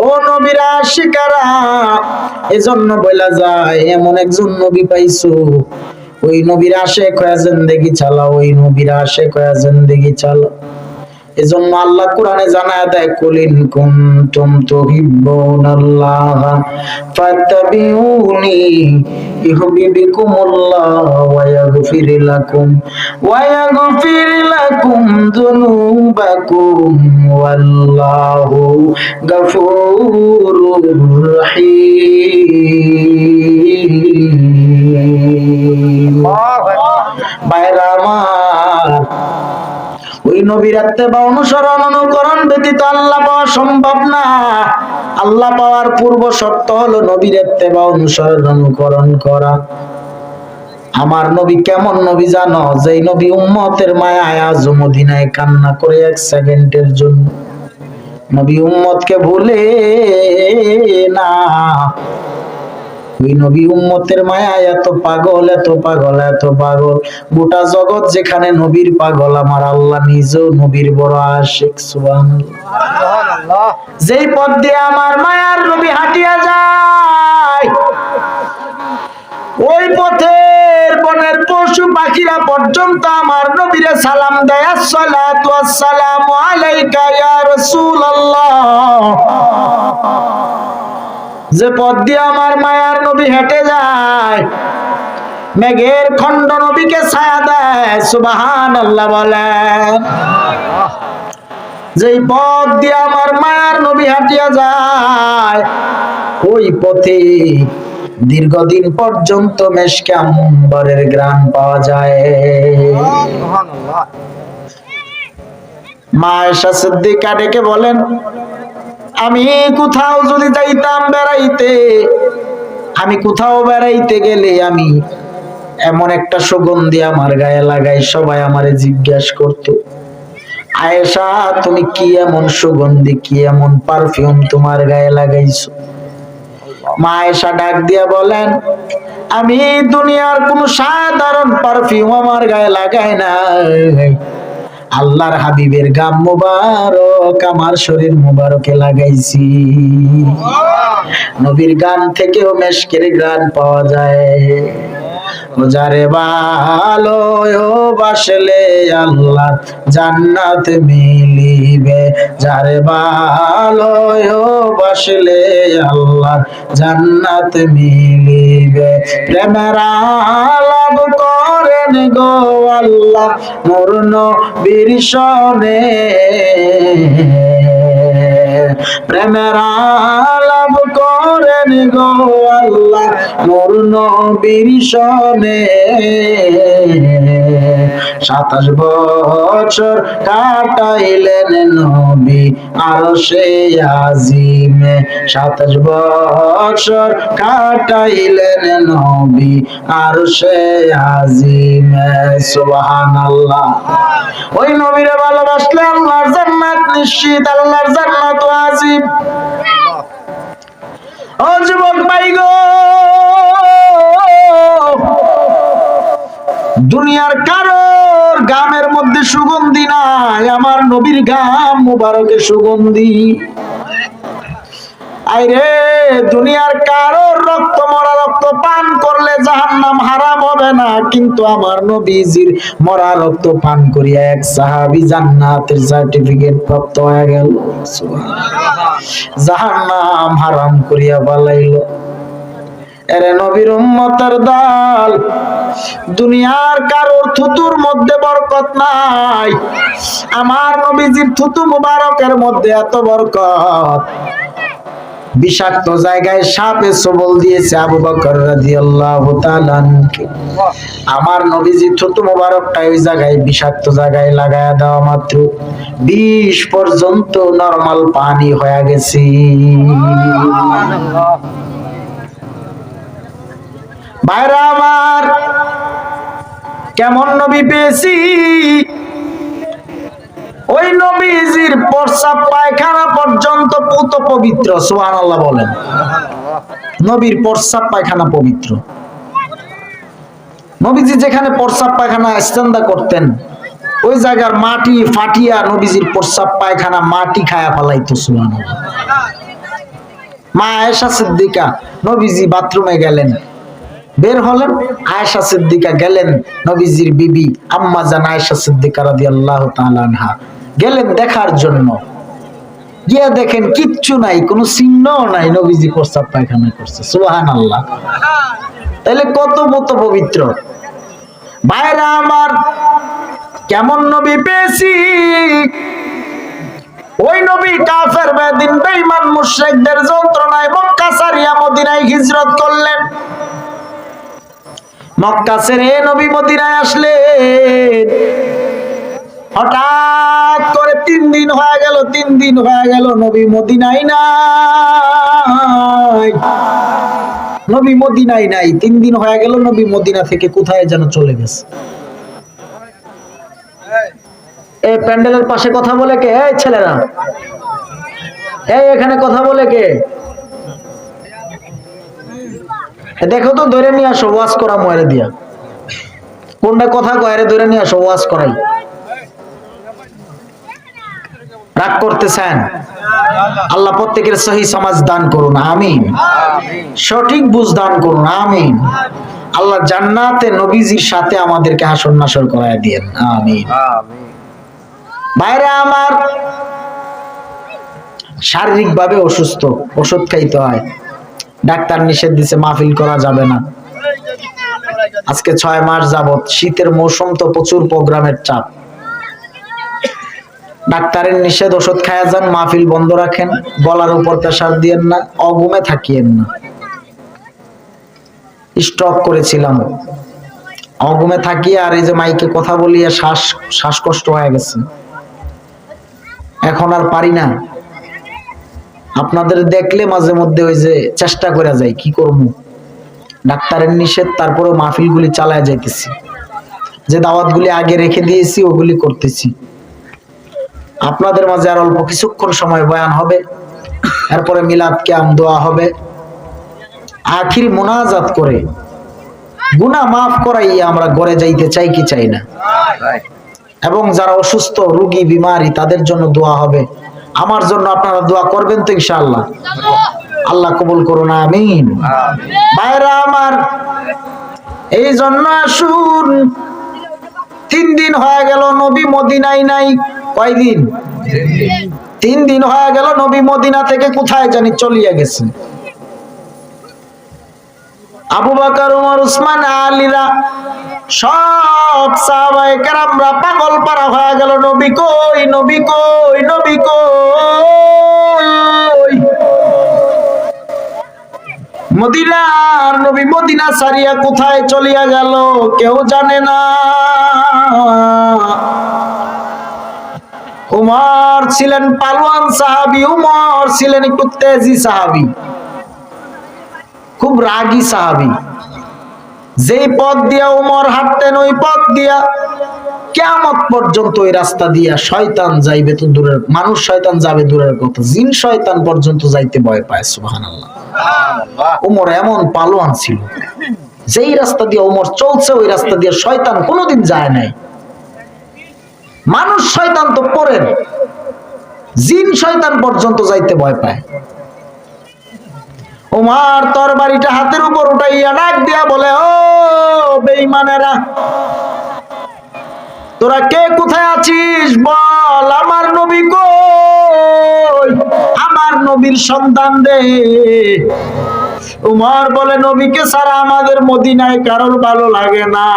ও নবীর আশিকারা, এজন্য বলা যায় এমন একজন নবী পাইছো, ওই নবীর আশিক হয়ে জিন্দেগি চালাও, ওই নবীর আশিক হয়ে জিন্দেগি চালাও। এজন্য আল্লাহ কোরআনে জানায় দেয়, কুলিন কুনতুম তুহিব্বুনাল্লাহ ফাত্তাবিউনি ইউহিব্বুকুমুল্লাহ ওয়া ইয়াগফির লাকুম যুনুবাকুম ওয়াল্লাহু গফুরুর রহিম। ভাইরা আমার, ওই নবীর ইত্তেবা অনুসরণ অনুকরণ ব্যতীত আল্লাহ পাওয়া সম্ভব না। আল্লাহ পাওয়ার পূর্ব শর্ত হলো নবীর ইত্তেবা অনুসরণ অনুকরণ করা। আমার নবী কেমন নবী জানো? যেই নবী উম্মতের মায়ায় আজ মদিনায় কান্না করে এক সেকেন্ডের জন্য। নবী উম্মতকে ভুলে না। ওই নবী উম্মতের মায়ায় এত পাগল, এত পাগল, এত পাগল, গোটা জগৎ যেখানে নবীর পাগল, আমার আল্লাহ নিজেও নবীর বড় আশিক। সুবহানাল্লাহ। যেই পথ দিয়ে আমার মায়ার নবী হাঁটিয়া যায়, ওই পথের বনের পশু পাখিরা পর্যন্ত আমার নবীরে সালাম দেয়, আসসালাতু ওয়াসসালামু আলাইকা ইয়া রাসূলুল্লাহ। যে পথ দিয়ে আমার মায়ার নবী হেঁটে যায়, মেঘের খণ্ড নবীকে ছায়া দেয়। সুবহানাল্লাহ বলেন। যেই পথ দিয়ে আমার মায়ার নবী হাঁটিয়া যায়, ওই পথে দীর্ঘদিন পর্যন্ত মেশকে আম্বরের ঘ্রাণ পাওয়া যায়। মা আয়েশা সিদ্দিকা ডেকে বলেন, আমি কোথাও যদি যাইতাম বেড়াইতে, আমি কোথাও বেড়াইতে গেলে আমি এমন একটা সুগন্ধি আমার গায়ে লাগাই, সবাই আমারে জিজ্ঞাসা করতো, আয়েশা তুমি কি এমন সুগন্ধি, কি এমন পারফিউম তোমার গায়ে লাগাইছো? মা আয়েশা ডাক দিয়া বলেন, আমি দুনিয়ার কোন সাধারণ পারফিউম আমার গায়ে লাগাই না, আল্লাহর হাবিবের গাম মুবারক আমার শরীর মুবারকে লাগাইছি। নবীর গান থেকেও মেশকের গান পাওয়া যায়। যারে ভালো বাসলে আল্লাহ জান্নাত মিলিবে, যারে ভালো বাসলে আল্লাহ জান্নাত মিলিবে। প্রেমের লাভ করেন গো আল্লাহ মোর নবীর সনে, প্রেমের লাভ করেন গো আল্লাহ মোর নবীর সনে। 27 বছর কাটাইলেন নবী আরশে আজিমে, 27 বছর কাটাইলেন নবী আরশে আজিমে। সুবহানাল্লাহ। ওই নবীরে ভালোবাসলে আল্লাহর জান্নাত নিশ্চিত, আল্লাহর জান্নাত ওয়াজিব। ও যুবক ভাই গো, দুনিয়ার কারোর গামের মধ্যে সুগন্ধি নাই, আমার নবীর গাম মুবারকের সুগন্ধি। আইরে দুনিয়ার কারোর রক্ত মরা রক্ত পান করলে জাহান্নাম হারাম হবে না, কিন্তু আমার নবীজির মরা রক্ত পান করিয়া এক সাহাবী জান্নাতের সার্টিফিকেট প্রাপ্ত হয়ে গেল। সুবহানাল্লাহ। জাহান্নাম হারাম করিয়া বালাইল। এরে নবীর উম্মতের দল, দুনিয়ার কারোর থুতুর মধ্যে বরকত নাই, আমার নবীজির থুতু মুবারকের মধ্যে এত বরকত। বিষাক্ত জায়গায় সাপে সবল দিয়েছে আবু বকর রাদিয়াল্লাহু তাআলা আনহু, আমার নবীজি থুতু মুবারকটা ওই জায়গায় বিষাক্ত জায়গায় লাগায়া দেওয়া মাত্র 20 পর্যন্ত নরমাল পানি হয়ে গেছে। ভাইরা আমার, কেমন নবী পেয়েছি? ওই নবীজির প্রস্রাব পায়খানা পর্যন্ত পুত পবিত্র। সুবহানাল্লাহ বলেন। নবীর প্রস্রাব পায়খানা পবিত্র। নবীজি যেখানে প্রস্রাব পায়খানা ইস্তেঞ্জা করতেন, ওই জায়গার মাটি ফাটিয়া নবীজির প্রস্রাব পায়খানা মাটি খায়া ফেলাইতো। সুবহানাল্লাহ। মা আয়েশা সিদ্দিকা নবীজি বাথরুমে গেলেন, বের হলেন, আয়েশা সিদ্দিকা গেলেন, নবীজির বিবি আম্মা জান আয়েশা সিদ্দিকা রাদিয়াল্লাহু তাআলা আনহা গেলেন দেখার জন্য, গিয়ে দেখেন কিচ্ছু নাই, কোনো চিহ্ন নাই নবীজি প্রস্রাব পায়খানা করছে। সুবহানাল্লাহ। তাহলে কত কত পবিত্র ভাইরা আমার, কেমন নবী পেয়েছি? ওই নবী কাফের বেদিন বেঈমান মুশরিকদের যন্ত্রণায় মক্কা ছাড়িয়া মদিনায় হিজরত করলেন। মক্কা ছেড়ে নবী মদিনায় আসলেন। হঠাৎ করে 3 দিন হয়ে গেল, 3 দিন হয়ে গেল নবী মদিনায় নাই। নবী মদিনায় নাই, 3 দিন হয়ে গেল নবী মদিনা থেকে কোথায় যেন চলে গেছে। এই প্যান্ডেলের পাশে কথা বলে কে? এই ছেলেরা, এই এখানে কথা বলে কে? দেখো তো, ধরে নিয়ে আসো, ওয়াজ করা ময়রে দিয়া। কোনটা কথা কয় ধরে নিয়ে আসো, ওয়াজ করাই। রাগ করতেছেন? আল্লাহ প্রত্যেকের সহি সমাজ দান করুন, আমিন। সঠিক বুঝ দান করুন, আমিন। আল্লাহ জান্নাতে নবীজির সাথে আমাদেরকে হাসর নাসর করায় দিয়েন, আমিন। ভাইরা আমার, শারীরিক ভাবে অসুস্থ, ওষুধ খাইতে হয়। ডাক্তার নিষেধ দিছে, মাহফিল করা যাবে না। আজকে 6 মাস যাবত, শীতের মৌসুম তো প্রচুর প্রোগ্রামের চাপ। ডাক্তারের নিষেধ, ওষুধ খায়া যান, মাহফিল বন্ধ রাখেন, গলার উপর প্রেসার দিয়েন না, অঘুমে থাকিয়েন না। স্ট্রোক করেছিলাম, অঘুমে থাকিয়ে আর এই যে মাইকে কথা বলিয়ে শ্বাসকষ্ট হয়ে গেছে, এখন আর পারি না। আপনাদের দেখলে মাঝে মধ্যে ওই যে চেষ্টা করে যাই, কি করবো, ডাক্তারের নিষেধ, তারপরে মাহফিলগুলি চালায় যাইতেছি। যে দাওয়াতগুলি আগে রেখে দিয়েছি ওগুলি করতেছি। আপনাদের মাঝে আর অল্প কিছুক্ষণ সময় বয়ান হবে, এরপরে মিলাদ কিয়াম দোয়া হবে। আখির মোনাজাত করে গুনাহ মাফ করাই আমরা ঘরে যাইতে চাই কি চাই না? এবং যারা অসুস্থ রোগী বিমারি তাদের জন্য দোয়া হবে। আমার জন্য আপনারা দোয়া করবেন তো ইনশাআল্লাহ? আল্লাহ কবুল করুন, আমিন। ভাইরা আমার, এই জন্য আসুন, 3 দিন হয়ে গেল নবী মদিনায় নাই। কয়দিন? 3 দিন হয়ে গেল নবী মদিনা থেকে কোথায় জানি চলিয়া গেছেন। আবু বকর, ওমর, উসমান, আলীরা সব সাহাবায়ে কেরামরা পাগল পারা হয়ে গেল, নবী কই, নবী কই, নবী কই। মদিনার নবী মদিনা ছাড়িয়া কোথায় চলিয়া গেল কেউ জানে না। উমর ছিলেন পালোয়ান সাহাবী, উমর ছিলেন একটু তেজি সাহাবী, খুব রাগী সাহাবী। যেই পথ দিয়া উমর হাঁটতেন ওই পথ দিয়া কিয়ামত পর্যন্ত ওই রাস্তা দিয়া শয়তান যাইবে তো দূরের, মানুষ শয়তান যাবে দূরের কথা, জিন শয়তান পর্যন্ত যাইতে ভয় পায়। সুবহানাল্লাহ। উমর এমন পালোয়ান ছিল, যেই রাস্তা দিয়ে উমর চলছে ওই রাস্তা দিয়ে শয়তান কোনোদিন যায় নাই। মানুষ শয়তান তো পড়েন, জিন শয়তান পর্যন্ত যাইতে ভয় পায়। উমর তরবারিটা হাতের উপর উঠাইয়া ডাক দিয়া বলে, ও বেঈমানেরা, তোরা কে কোথায় আছিস বল, আমার নবী কই, আমার নবীর সন্তান দে। উমর বলে, নবীকে ছাড়া আমাদের মদিনায় কারোর ভালো লাগে না।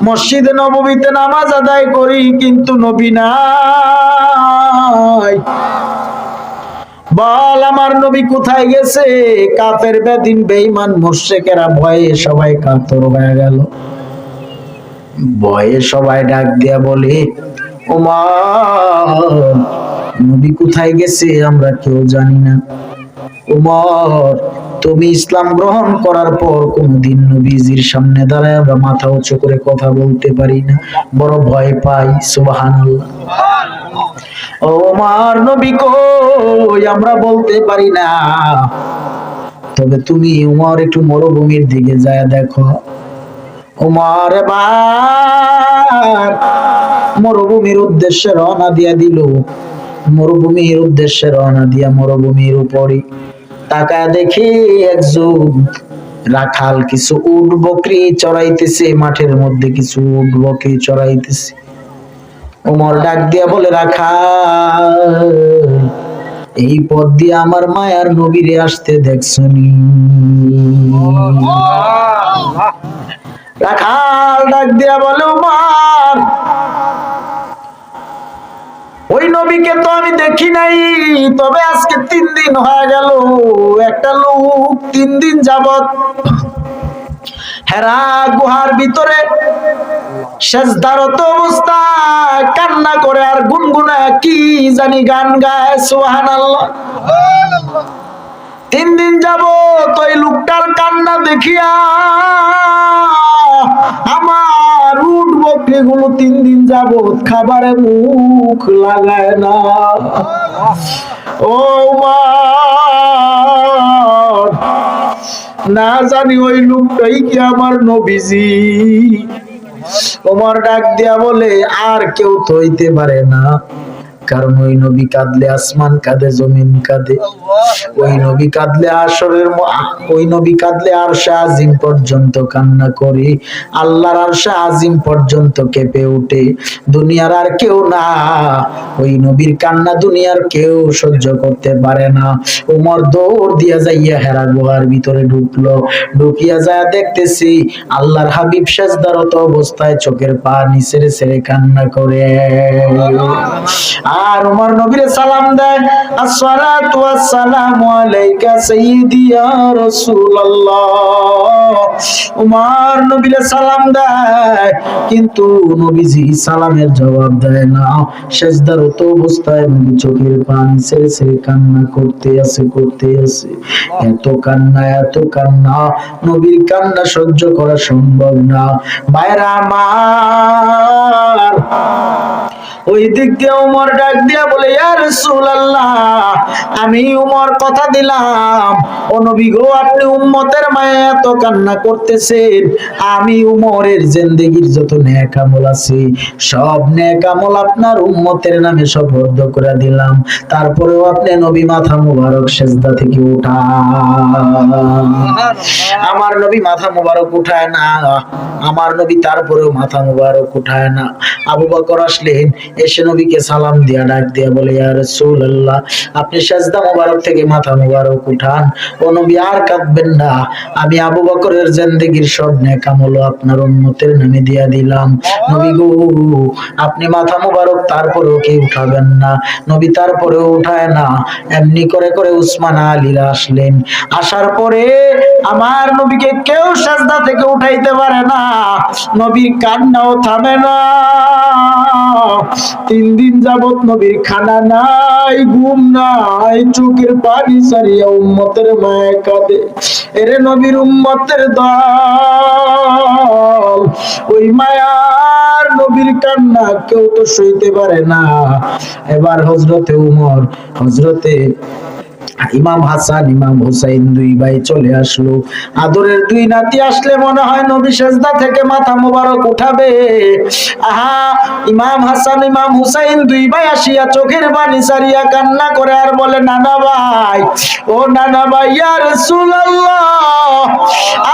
মসজিদে নববীতে নামাজ আদায় করি কিন্তু নবী নাই। বল আমার নবী কোথায় গেছে? কাফের বেদিন বেঈমান মুশরিকেরা ভয়ে সবাই কাতর হয়ে গেল। ভয়ে সবাই ডাক দিয়া বলে, ওমর, নবী কোথায় গেছে আমরা কেউ জানি না। ওমর, তুমি ইসলাম গ্রহণ করার পর কোনদিন নবীজির সামনে দাঁড়ায় আমরা মাথা উঁচু করে কথা বলতে পারি না, বড় ভয় পাই। সুবহানাল্লাহ। ওমর, নবী কই আমরা বলতে পারি না। তবে তুমি উমর একটু মরুভূমির দিকে যায় দেখো। উমর এবার মরুভূমির উদ্দেশ্যে রওনা দিয়া দিল। মরুভূমির উদ্দেশ্যে রওনা দিয়া মরুভূমির উপরে তাকায় দেখি একজন রাখাল কিছু উট বকরি চড়াইতেছে, মাঠের মধ্যে কিছু উট বকরি চড়াইতেছে। ওমর ডাক দিয়া বলে, রাখাল, এই পথ দিয়ে আমার মায়ার নবীরে আসতে দেখছনি? রাখাল ডাক দিয়া বলে, ওমর, ওই নবীকে তো আমি দেখি নাই, তবে আজকে 3 দিন হয়ে গেল একটা লোক 3 দিন যাবত হেরা গুহার ভিতরে সেজদারত অবস্থায় কান্না করে আর গুনগুনায় কি জানি গান গায়, সুবহানাল্লাহ। 3 দিন যাবত ওই লোকটার কান্না দেখিয়া আমার উট বকরিগুলো 3 দিন যাবত খাবারে মুখ লাগায় না। ও মা, না জানি ওই লোকটাই কি আমার নবীজি? ওমর ডাক দিয়া বলে, আর কেউ তো হইতে পারে না, কারণ ওই নবী কাঁদলে আসমান কাঁদে, জমিন কাঁদে। ওই নবী কাঁদলে ওই নবী কাঁদলে আরশে আজিম পর্যন্ত কান্না করে, আল্লাহর আরশে আজিম পর্যন্ত কেঁপে ওঠে। দুনিয়ার আর কেউ না, ওই নবীর কান্না দুনিয়ার কেউ সহ্য করতে পারে না। ওমর দৌড় দিয়া যাইয়া হেরা গুহার ভিতরে ঢুকলো। ঢুকিয়া যায় দেখতেছি আল্লাহর হাবিব সেজদারত অবস্থায় চোখের পানি ছেড়ে ছেড়ে কান্না করে। আর ওমর নবীরে সালাম দেয়, আসসালাতু ওয়াসসালামু আলাইকা সাইয়্যিদি ইয়া রাসূলুল্লাহ। ওমর নবীরে সালাম দেয়, কিন্তু নবীজি সালামের জবাব দেয় না। সেজদারত অবস্থায় নবী চোখের পানি ছেড়ে ছেড়ে কান্না করতে আছে। এত কান্না, নবীর কান্না সহ্য করা সম্ভব না। ভাইরা আমার, ওই দিক দিয়ে উমর ডাক দিয়া বলে, ইয়া রাসূলুল্লাহ, আমি উমর কথা দিলাম, ও নবী গো, আপনি উম্মতের মায়ে এত কান্না করতেছেন, আমি উমরের জিন্দেগীর যত নেক আমল আছে সব নেক আমল আপনার উম্মতের নামে সুপর্দ করে দিলাম। তারপরেও আপনি নবী মাথা মুবারক সেজদা থেকে উঠান। আমার নবী মাথা মুবারক উঠায় না, আমার নবী তারপরেও মাথা মুবারক উঠায় না। আবু বকর আসলেন, এসে নবীকে সালাম দিয়া ডাক দিয়া বলে, ইয়া রাসূলুল্লাহ, আপনি সেজদা মুবারক থেকে মাথা মুবারক উঠান। ও নবী, আর কাঁদবেন না, আমি আবু বকরের জিন্দেগীর সব নেক আমল আপনার উম্মতের নামে দিয়া দিলাম। নবী গো, আপনি মাথা মুবারক তারপরেও কি উঠাবেন না? নবী তারপরেও উঠায় না। এমনি করে করে উসমান আলীরা আসলেন। আসার পরে আমার নবীকে কেউ সেজদা থেকে উঠাইতে পারে না, নবীর কান্নাও থামে না। 3 দিন যাবত নবীর খানা নাই, ঘুম নাই, চোখের পানি সারিয়া উম্মতের মায়ে কাঁদে। এরে নবীর উম্মতের দল, ওই মায়ার নবীর কান্না কেউ তো সইতে পারে না। এবার হযরতে উমর, হযরতে ইমাম হাসান, ইমাম হুসাইন 2 ভাই চলে আসলো। আদরের 2 নাতি আসলে মনে হয় নবী সেজদা থেকে মাথা মোবারক উঠাবে। আহা, ইমাম হাসান, ইমাম হুসাইন 2 ভাই আসিয়া চোখের পানি সারিয়া কান্না করে আর বলে, নানা ভাই, ও নানা ভাই, ইয়া রাসূলুল্লাহ,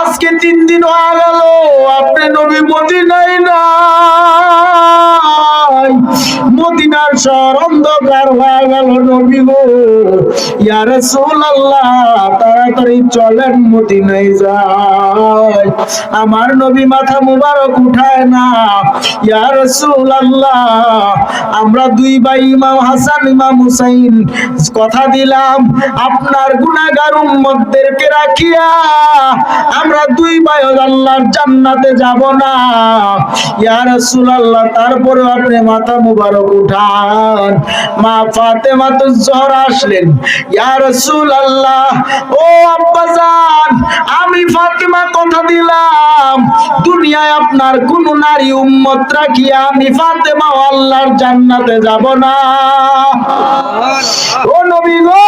আজকে 3 দিন হয়ে গেল আপনি নবী মদিনায় নাই, মদিনার শহর অন্ধকার হয়ে গেল নবী গো। ইয়া রাসূলুল্লাহ, তাড়াতাড়ি চলেন মদিনায় যাই। আমার নবী মাথা মুবারক উঠায় না। ইয়া রাসূলুল্লাহ, আমরা 2 ভাই ইমাম হাসান, ইমাম হুসাইন কথা দিলাম, আপনার গুনাহগার উম্মতদেরকে রাখিয়া আমরা 2 ভাই আল্লাহর জান্নাতে যাব না। ইয়া রাসূলুল্লাহ, তারপরে আপনি মাথা মুবারক উঠান। মা ফাতেমা তো জোহরা আসলেন, ইয়া রাসূলুল্লাহ, ও আব্বাজান, আমি ফাতেমা কথা দিলাম, দুনিয়ায় আপনার কোন নারী উম্মত রাখিয়া আমি ফাতেমা আল্লাহর জান্নাতে যাব না। ও নবী গো,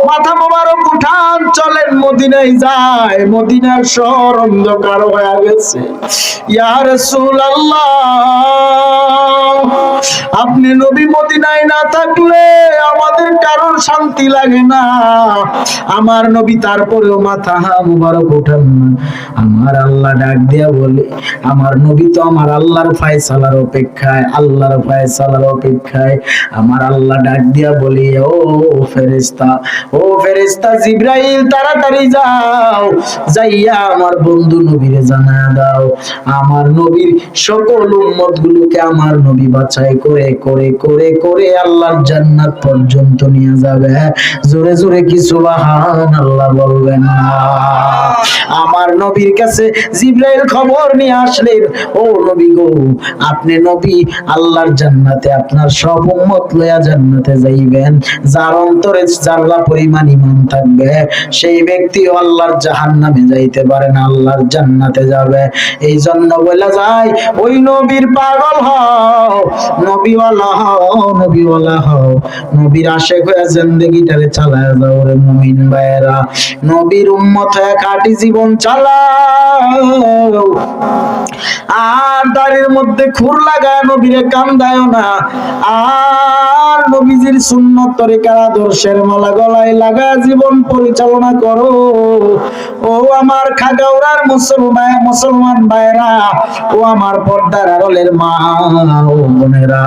মাথা মোবারক উঠান, চলেন মদিনায় যাই। মদিনার শহর অন্ধকার হয়ে গেছে। ইয়া রাসূলুল্লাহ, আপনি নবী মদিনায় না থাকলে আমাদের কারোর শান্তি শান্তি লাগে না। আমার নবী তারপরেও মাথা মুবারক উঠান না। আমার আল্লাহ ডাক দিয়া বলে, আমার নবী তো আমার আল্লাহর ফয়সালার অপেক্ষায়, আল্লাহর ফয়সালার অপেক্ষায়। আমার আল্লাহ ডাক দিয়া বলি, ও ফেরেশতা, ও ফেরেশতা জিবরাইল, তাড়াতাড়ি যাও, যাইয়া আমার বন্ধু নবীরে জানায়া দাও, আমার নবীর সকল উম্মত গুলোকে আমার নবী বাছাই করে করে করে করে আল্লাহর জান্নাত পর্যন্ত নিয়ে যাবে। জোরে জোরে কি সুবহানাল্লাহ বলবেন না? আমার নবীর কাছে জিবরাইল খবর নিয়ে আসলেন, ও নবী গো, আপনি নবী আল্লাহর জান্নাতে আপনার সব উম্মত লইয়া জান্নাতে যাইবেন। যার অন্তরে যারা পরিমাণ ঈমান থাকবে সেই ব্যক্তিও আল্লাহর জাহান্নামে যাইতে পারে না, আল্লাহর জান্নাতে যাবে। এই জন্য বলা যায়, ওই নবীর পাগল হও, নবীওয়ালা হও, নবীওয়ালা হও, নবীর আশিক হয়ে জিন্দেগিটারে চালায় যাও রে মুমিন ভাইরা। নবীর উম্মত হয়ে খাঁটি জীবন চালাও। আর দাড়ির মধ্যে খুর লাগায় নবীরে কান্দায় না। আর নবীজির সুন্নত তরিকার আদর্শের মালা গলায় লাগায় জীবন পরিচালনা করো। ও আমার খাগাউড়ার মুসলমান ভাইরা, ও আমার পর্দার আড়ালের মা ও বোনেরা,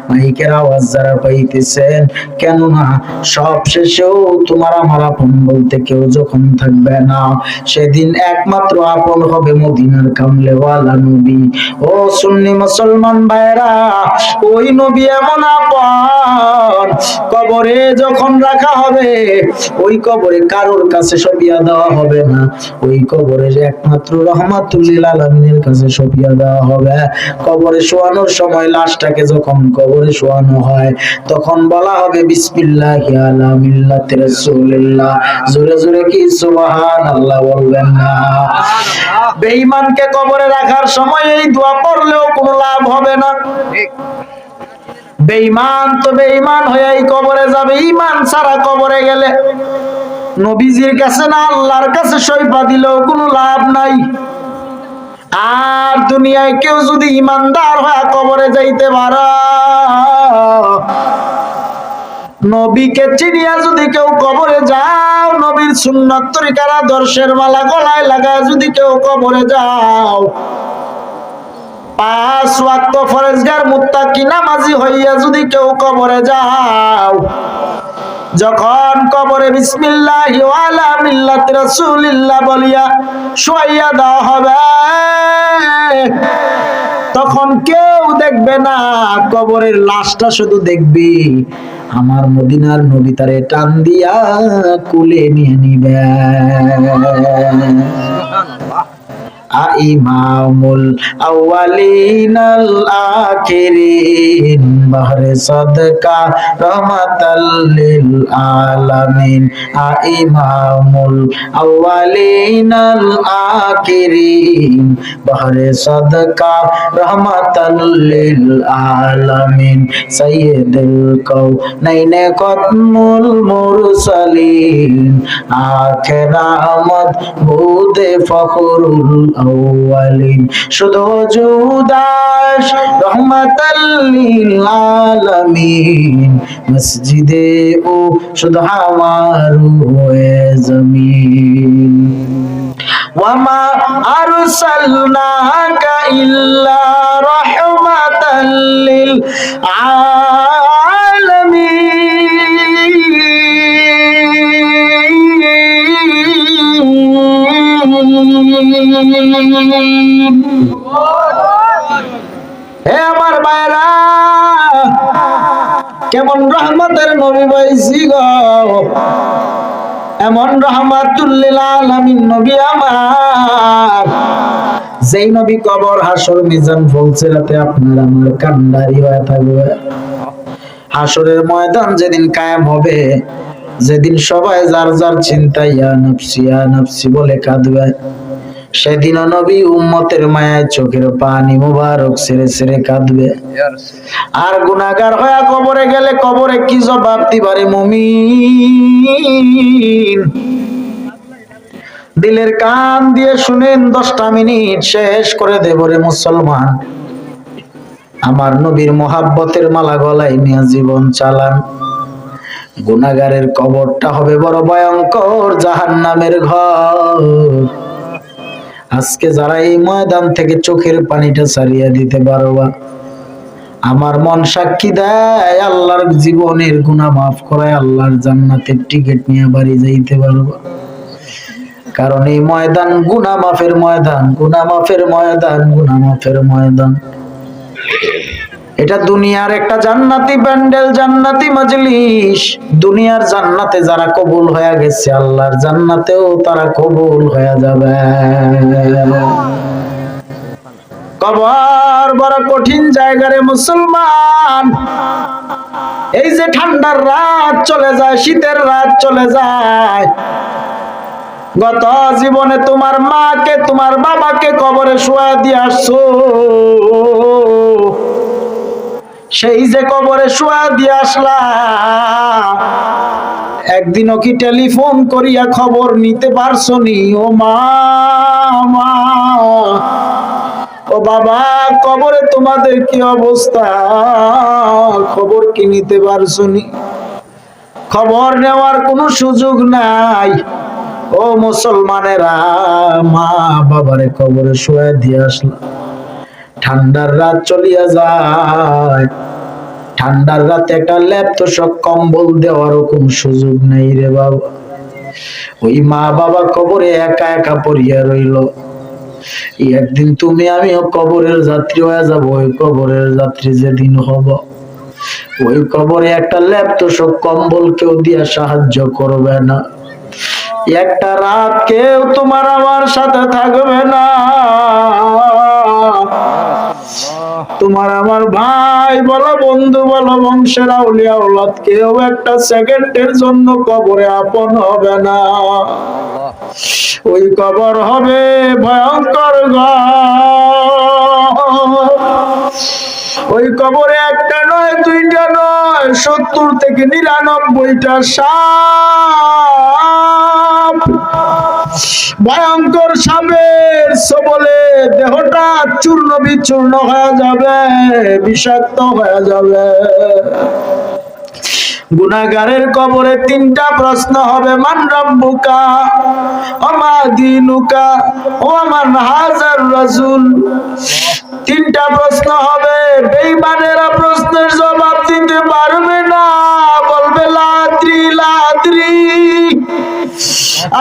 মাইকের আওয়াজ যারা পাইতেছেন, কেননা সব শেষেও তোমার আমার আপন বলতে কেউ যখন থাকবে না, সেদিন একমাত্র আপন হবে মদিনার কামলেওয়ালা নবী। ও সুন্নি মুসলমান ভাইরা, ওই নবী এমন আপন, কবরে যখন রাখা হবে, ওই কবরে কারোর কাছে সপিয়া দেওয়া হবে না, ওই কবরে একমাত্র রহমাতুল লিল আলামিনের কাছে সপিয়া দেওয়া হবে। কবরে শোয়ানোর সময় লাশটাকে যখন কবরে শোয়ানো হয়, তখন বলা হবে বিসমিল্লাহি আলা মিল্লাতি রাসূলিল্লাহ। জোরে জোরে কি সুবহানাল্লাহ বলবেন না? বেঈমানকে কবরে রাখার সময় এই দোয়া পড়লেও কোনো লাভ হবে না। বেঈমান তো বেঈমান হয়েই কবরে যাবে। ঈমান ছাড়া কবরে গেলে নবীজির কাছে না আল্লাহর কাছে সইপা দিলেও কোনো লাভ নাই। আর দুনিয়ায় কেউ যদি ঈমানদার হয়ে কবরে যাইতে পারে, নবীকে চিনিয়া যদি কেউ কবরে যাও, নবীর সুন্নাত তরিকার আদর্শের মালা গলায় লাগায় যদি কেউ কবরে যাও, 5 ওয়াক্ত ফরজগার মুত্তাকি নামাজি হইয়া যদি কেউ কবরে যাও, যখন কবরে বিসমিল্লাহি ওয়া আলা মিল্লাতি রাসূলিল্লাহ বলিয়া শুয়াইয়া দেওয়া হবে, তখন কেউ দেখবে না, কবরের লাশটা শুধু দেখবি আমার মদিনার নবী তারে টান দিয়া কুলে নিয়ে নিবে। ইমামুল আউয়ালিনাল আখিরিন, বাহরে সাদকা রহমাতাল লিল আলামিন। ইমামুল আউয়ালিনাল আখিরিন, বাহরে সাদকা রহমাতাল লিল আলামিন। সাইয়্যিদুল কাউনাইন কতমুল মুরসালিন, আখির আহমদ বুদে ফখরুল আউয়ালিন। শুধু জুদাস রহমাতাল লিল আলামিন, মসজিদে ও শুধু হাওয়ারু এ জমিন। ওয়ামা আরসালনাকা ইল্লা রাহমাতাল লিল হে আমার ভাইরা, কেমন রহমতের নবী পাইছি গো, এমন রহমাতুল লিল আলামিন নবী আমার, যেই নবী কবর হাসর মিজান ফুলসিরাতে আপনার আমার কান্ডারি হয়ে থাকবে। হাসরের ময়দান যেদিন কায়েম হবে, যেদিন সবাই যার যার চিন্তায় ইয়া নাফসি বলে কাঁদবে, সেদিন নবী উম্মতের মায়ায় চোখের পানি মুবারক ছেড়ে ছেড়ে কাঁদবে। আর গুনাহগার হয়ে কবরে গেলে কবরে কি জবাব দিবারে মুমিন? দিলের কান দিয়ে শুনেন, 10টা মিনিট শেষ করে দেব রে মুসলমান। আমার নবীর মোহাব্বতের মালা গলায় নিয়ে জীবন চালান। গুনাহগারের কবরটা হবে বড় ভয়ঙ্কর জাহান্নামের ঘর। আজকে যারা এই ময়দান থেকে চোখের পানিটা ছাড়িয়ে দিতে পারবা, আমার মন সাক্ষী দেয় আল্লাহর জীবনের গুনাহ মাফ করায় আল্লাহর জান্নাতের টিকিট নিয়ে বাড়ি যাইতে পারবা। কারণ এই ময়দান গুনাহ মাফের ময়দান, গুনাহ মাফের ময়দান, গুনাহ মাফের ময়দান। এটা দুনিয়ার একটা জান্নাতি প্যান্ডেল, জান্নাতি মজলিস। দুনিয়ার জান্নাতে যারা কবুল হয়ে গেছে, আল্লাহর জান্নাতেও তারা কবুল হয়ে যাবে। কবর বড় কঠিন জায়গা রে মুসলমান। এই যে ঠান্ডার রাত চলে যায়, শীতের রাত চলে যায়, গত জীবনে তোমার মাকে তোমার বাবাকে কবরে শুয়া দিয়ে আসছো, সেই যে কবরে শুয়া দিয়ে আসলা, একদিনও কি টেলিফোন করিয়া খবর নিতে পারছো নি? ও মা, ও বাবা, কবরে তোমাদের কি অবস্থা, খবর কি নিতে পারছো নি? খবর নেওয়ার কোনো সুযোগ নাই। ও মুসলমানেরা, মা বাবারে কবরে শুয়া দিয়ে আসলা, ঠান্ডার রাত চলিয়া যায়, ঠান্ডার রাতে একটা ল্যাপ তোষক কম্বল দেওয়ারও কোন সুযোগ নেই রে বাবা। ওই মা বাবা কবরে একা একা পড়িয়া রইল। একদিন তুমি আমিও কবরের যাত্রী হয়ে যাব। ওই কবরের যাত্রী যেদিন হব, ওই কবরে একটা ল্যাপ তোষক কম্বল কেউ দিয়া সাহায্য করবে না। একটা রাত কেউ তোমার আমার সাথে থাকবে না। তোমার আমার ভাই বলো, বন্ধু বলো, বংশের আউলিয়া আওলাদ কেউ একটা সেকেন্ডের জন্য কবরে আপন হবে না। ওই কবর হবে ভয়ঙ্কর ঘর। ওই কবরে একটা নয়, দুইটা নয়, 70 থেকে 99টা সাপ, ভয়ঙ্কর সাপের ছোবলে দেহটা চূর্ণ বিচূর্ণ হয়ে যাবে, বিষাক্ত হয়ে যাবে। গুনাহগারের কবরে 3টা প্রশ্ন হবে, মান রাব্বুকা ওয়া মা দীনুকা ওয়া মান হাযার রাসূল। 3টা প্রশ্ন হবে। বেঈমানেরা প্রশ্নের জবাব দিতে পারবে না, বলবে লাদ্রি লাদ্রি,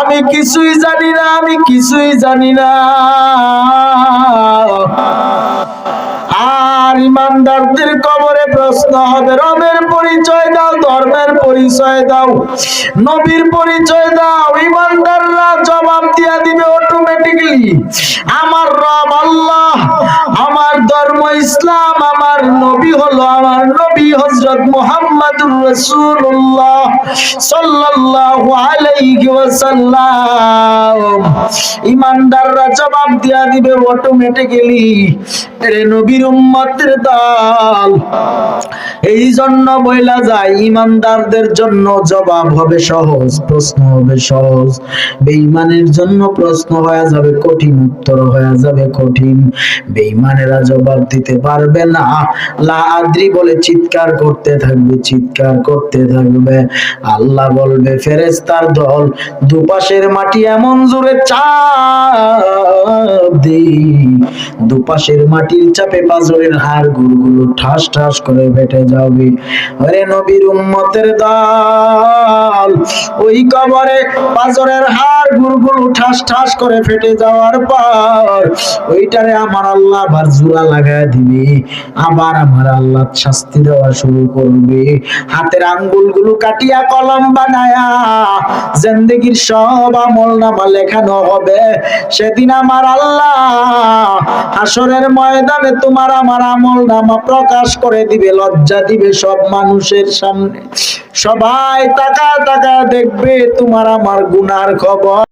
আমি কিছুই জানি না, আমি কিছুই জানি না। আর ইমানদারদের কবরে প্রশ্ন হবে, রবের পরিচয় দাও, ধর্মের পরিচয় দাও, নবীর পরিচয় দাও। ইমানদাররা জবাব দিয়া দিবে অটোমেটিক্যালি, আমার রব আল্লাহ, আমার ধর্ম ইসলাম, আমার নবী হলো, আমার নবী হযরত মুহাম্মদুর রাসূলুল্লাহ সাল্লাল্লাহু আলাইহি ওয়াসাল্লাম। ইমানদাররা জবাব দিয়া দিবে অটোমেটিক্যালি, এরে নবীর উম্মতের দল। এই জন্য বইলা যায়, ইমানদারদের জন্য জবাব হবে সহজ, প্রশ্ন হবে সহজ। বেঈমানের জন্য প্রশ্ন হয়ে যাবে কঠিন, উত্তর হয়ে যাবে কঠিন। বেঈমানেরা জবাব দিতে পারবে না, লা আদ্রি বলে চিৎকার করতে থাকবে, চিৎকার করতে থাকবে। আল্লাহ বলবে, ফেরেশতার দল, দুপাশের মাটি এমন জোরে চাপ দি, দুপাশের মাটির চাপে পাঁজরের হাড় গুলো ঠাস ঠাস করে ফেটে যাবে। আরে নবীর উম্মতের দল, ওই কবরে পাঁজরের হাড় গুলো ঠাস ঠাস করে ফেটে যাওয়ার পর ওইটারে আমার আল্লাহ আবার জোড়া লাগায় দিবে, আবার আমার আল্লাহ শাস্তি দেওয়া শুরু করবে। হাতের আঙ্গুলগুলো কাটিয়া কলম বানায়া জিন্দেগীর সব আমলনামা লেখানো হবে। সেদিন আমার আল্লাহ হাসরের ময়দানে তোমার আমার আমলনামা প্রকাশ করে দিবে, লজ্জা দিবে সব মানুষের সামনে। সবাই তাকায় তাকায় দেখবে তোমার আমার গুনার খবর।